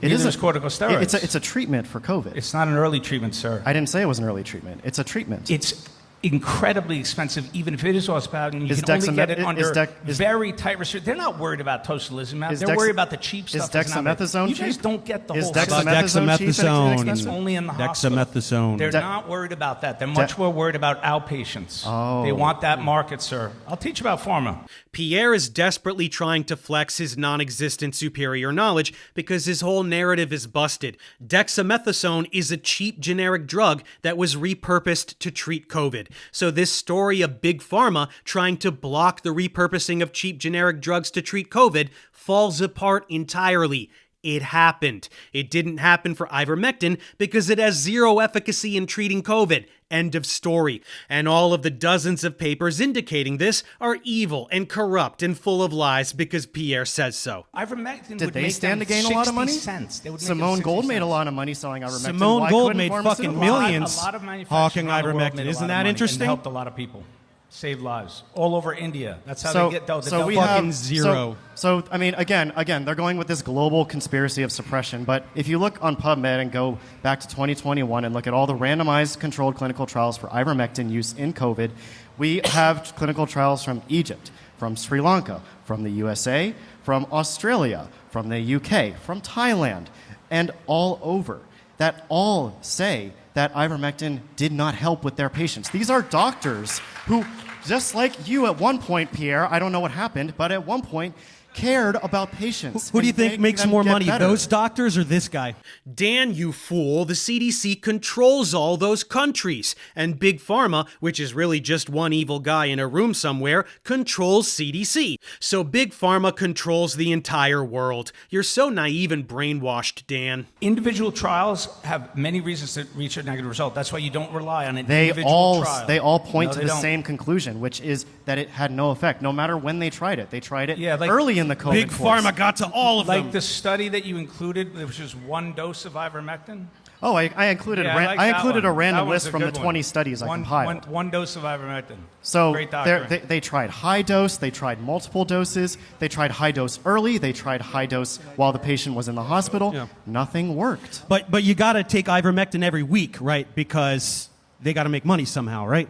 It is corticosteroids. It's a treatment for COVID. It's not an early treatment, sir. I didn't say it was an early treatment. It's a treatment. It's incredibly expensive, even if it is Ospad, and you can only get it under very tight restrictions. They're not worried about tocilizumab. They're worried about the cheap stuff. Is dexamethasone cheap? You guys don't get the whole Dexamethasone. It's only in the hospital. Dexamethasone. They're not worried about that. They're much more worried about outpatients. Oh. They want that market, sir. I'll teach about pharma. Pierre is desperately trying to flex his non-existent superior knowledge because his whole narrative is busted. Dexamethasone is a cheap generic drug that was repurposed to treat COVID. So this story of Big Pharma trying to block the repurposing of cheap generic drugs to treat COVID falls apart entirely. It happened. It didn't happen for Ivermectin because it has zero efficacy in treating COVID. End of story. And all of the dozens of papers indicating this are evil and corrupt and full of lies because Pierre says so. Ivermectin Did they stand to gain a lot of money? Simone Gold made a lot of money selling Ivermectin. Simone Gold made fucking millions a lot of manufacturers hawking around the world Ivermectin. made a Isn't lot of that money interesting? And helped a lot of people. Saved lives. All over India. That's how they get dealt. So we fucking have zero. So I mean, again, they're going with this global conspiracy of suppression. But if you look on PubMed and go back to 2021 and look at all the randomized controlled clinical trials for ivermectin use in COVID, we have clinical trials from Egypt, from Sri Lanka, from the USA, from Australia, from the UK, from Thailand, and all over that all say that ivermectin did not help with their patients. These are doctors who, just like you at one point, Pierre, I don't know what happened, but at one point cared about patients. Who do you think makes more money, better. those doctors or this guy? Dan, you fool, the CDC controls all those countries. And Big Pharma, which is really just one evil guy in a room somewhere, controls CDC. So Big Pharma controls the entire world. You're so naive and brainwashed, Dan. Individual trials have many reasons to reach a negative result. That's why you don't rely on an individual trial. They all point to the same conclusion, which is that it had no effect, no matter when they tried it. They tried it early in the COVID Big course. Pharma got to all of them. Like the study that you included, which was one dose of ivermectin. Oh, I included a random list from the 20 studies I compiled. One dose of ivermectin. So Great doctor. they tried high dose, they tried multiple doses, they tried high dose early, they tried high dose while the patient was in the hospital. Yeah. Nothing worked. But you got to take ivermectin every week, right? Because they got to make money somehow, right?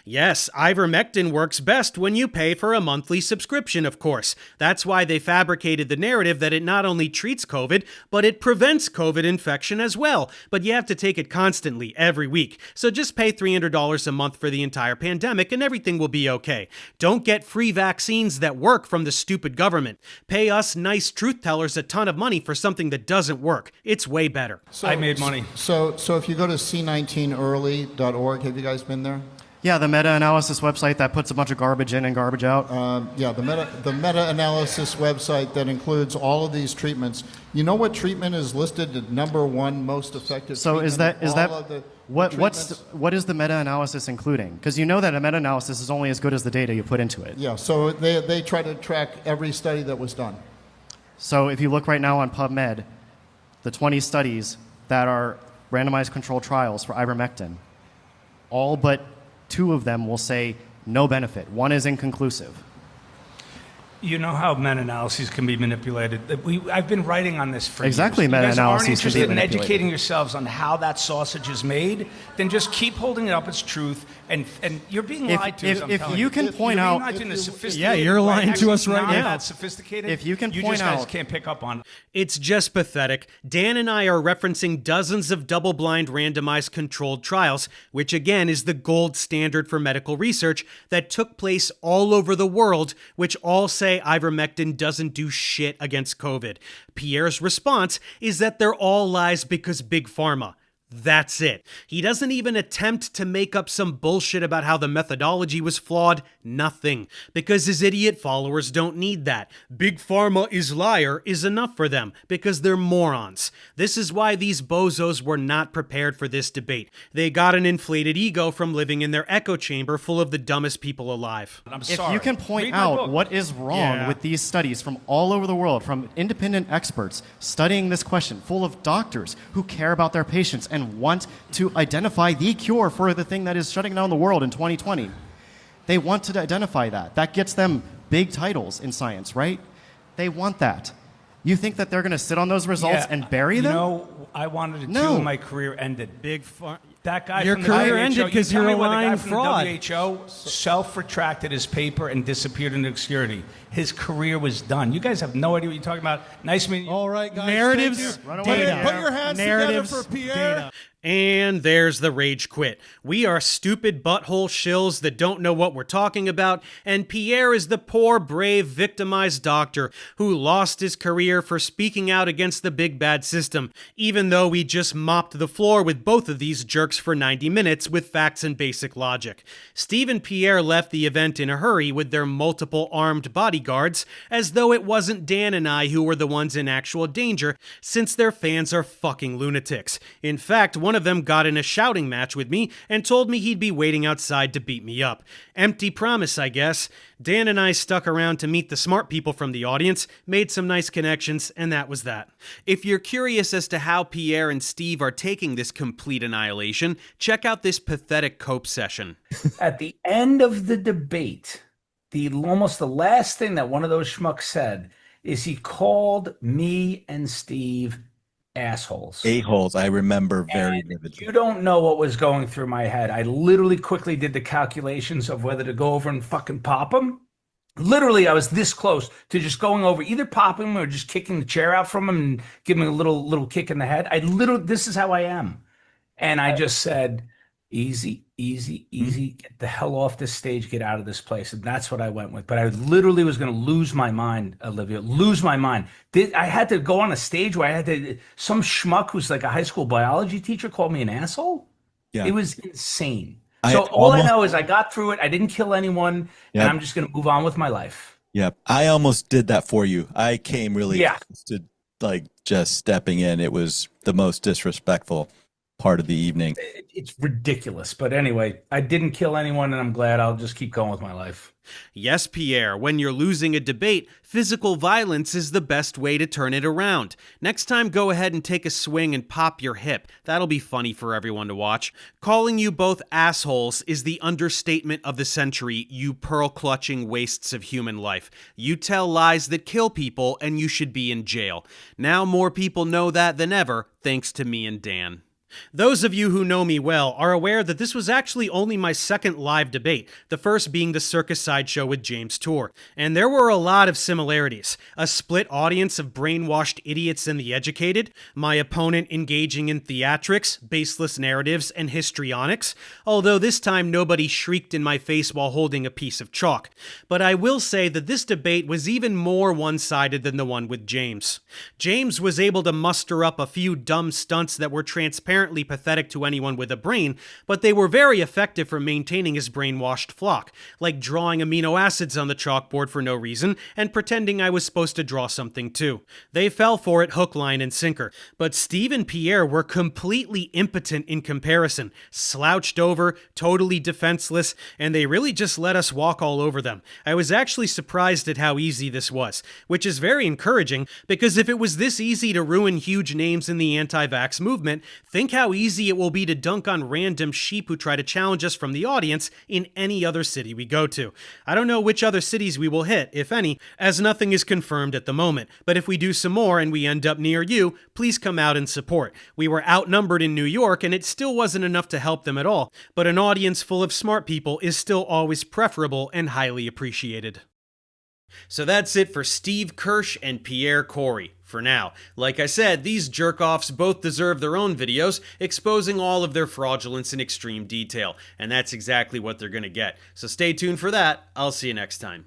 Yes, ivermectin works best when you pay for a monthly subscription, of course. That's why they fabricated the narrative that it not only treats COVID, but it prevents COVID infection as well. But you have to take it constantly, every week. So just pay $300 a month for the entire pandemic and everything will be okay. Don't get free vaccines that work from the stupid government. Pay us nice truth tellers a ton of money for something that doesn't work. It's way better. I made money. So if you go to c19early.org, have you guys been there? Yeah, the meta-analysis website that puts a bunch of garbage in and garbage out. The meta-analysis website that includes all of these treatments. You know what treatment is listed as number one most effective? So what is the meta-analysis including? Because you know that a meta-analysis is only as good as the data you put into it. Yeah. So they try to track every study that was done. So if you look right now on PubMed, the 20 studies that are randomized controlled trials for ivermectin, all but 2 of them will say no benefit. 1 is inconclusive. You know how meta-analyses can be manipulated. I've been writing on this for Exactly, years. meta-analyses You guys aren't can be interested in manipulated. educating yourselves on how that sausage is made, then just keep holding it up as truth, and you're being lied to. If you can point you're out, being lied to in a sophisticated Yeah, you're way. lying to Actually, us right not now. that sophisticated. If you can you point just guys out- can't pick up on it. It's just pathetic. Dan and I are referencing dozens of double-blind randomized controlled trials, which again is the gold standard for medical research that took place all over the world, which all say ivermectin doesn't do shit against COVID. Pierre's response is that they're all lies because Big Pharma. That's it. He doesn't even attempt to make up some bullshit about how the methodology was flawed. Nothing. Because his idiot followers don't need that. Big Pharma is liar is enough for them, because they're morons. This is why these bozos were not prepared for this debate. They got an inflated ego from living in their echo chamber full of the dumbest people alive. I'm if sorry. you can point Read my out book. what is wrong Yeah. with these studies from all over the world, from independent experts studying this question, full of doctors who care about their patients and want to identify the cure for the thing that is shutting down the world in 2020. They want to identify that. That gets them big titles in science, right? They want that. You think that they're going to sit on those results and bury them? You know, I wanted to No. do, and my career ended. Big Pharma. That guy Your from the career WHO, ended 'cause you tell you're me a why the guy lying from fraud. The WHO self-retracted his paper and disappeared into obscurity. His career was done. You guys have no idea what you're talking about. Nice meeting you. All right, guys. Narratives, thank you. Run Put, away. put your hands Narratives, together for Pierre. data. And there's the rage quit. We are stupid butthole shills that don't know what we're talking about, and Pierre is the poor, brave, victimized doctor who lost his career for speaking out against the big bad system, even though we just mopped the floor with both of these jerks for 90 minutes with facts and basic logic. Steve and Pierre left the event in a hurry with their multiple armed bodyguards, as though it wasn't Dan and I who were the ones in actual danger, since their fans are fucking lunatics. In fact, one of them got in a shouting match with me and told me he'd be waiting outside to beat me up. Empty promise, I guess. Dan and I stuck around to meet the smart people from the audience, made some nice connections, and that was that. If you're curious as to how Pierre and Steve are taking this complete annihilation, check out this pathetic cope session. At the end of the debate, almost the last thing that one of those schmucks said is he called me and Steve assholes. A-holes, I remember very And vividly. you don't know what was going through my head. I literally quickly did the calculations of whether to go over and fucking pop him. Literally, I was this close to just going over, either popping him or just kicking the chair out from him and giving him a little kick in the head. This is how I am. And I just said, easy, easy, easy. Get the hell off this stage. Get out of this place. And that's what I went with. But I literally was going to lose my mind, Olivia. Lose my mind. I had to go on a stage where I had to. Some schmuck who's like a high school biology teacher called me an asshole. Yeah. It was insane. I So all I almost- know is I got through it. I didn't kill anyone. Yep. And I'm just going to move on with my life. Yep. I almost did that for you. I came really Yeah. close to like just stepping in. It was the most disrespectful part of the evening. It's ridiculous. But anyway, I didn't kill anyone, and I'm glad. I'll just keep going with my life. Yes, Pierre, when you're losing a debate, physical violence is the best way to turn it around. Next time, go ahead and take a swing and pop your hip. That'll be funny for everyone to watch. Calling you both assholes is the understatement of the century, you pearl-clutching wastes of human life. You tell lies that kill people, and you should be in jail. Now more people know that than ever, thanks to me and Dan. Those of you who know me well are aware that this was actually only my second live debate, the first being the Circus Sideshow with James Tour. And there were a lot of similarities. A split audience of brainwashed idiots and the educated, my opponent engaging in theatrics, baseless narratives, and histrionics, although this time nobody shrieked in my face while holding a piece of chalk. But I will say that this debate was even more one-sided than the one with James. James was able to muster up a few dumb stunts that were transparently pathetic to anyone with a brain, but they were very effective for maintaining his brainwashed flock, like drawing amino acids on the chalkboard for no reason and pretending I was supposed to draw something too. They fell for it hook, line, and sinker, but Steve and Pierre were completely impotent in comparison, slouched over, totally defenseless, and they really just let us walk all over them. I was actually surprised at how easy this was, which is very encouraging, because if it was this easy to ruin huge names in the anti-vax movement, think Think how easy it will be to dunk on random sheep who try to challenge us from the audience in any other city we go to. I don't know which other cities we will hit, if any, as nothing is confirmed at the moment, but if we do some more and we end up near you, please come out and support. We were outnumbered in New York and it still wasn't enough to help them at all, but an audience full of smart people is still always preferable and highly appreciated. So that's it for Steve Kirsch and Pierre Kory. For now. Like I said, these jerk-offs both deserve their own videos, exposing all of their fraudulence in extreme detail, and that's exactly what they're gonna get. So stay tuned for that. I'll see you next time.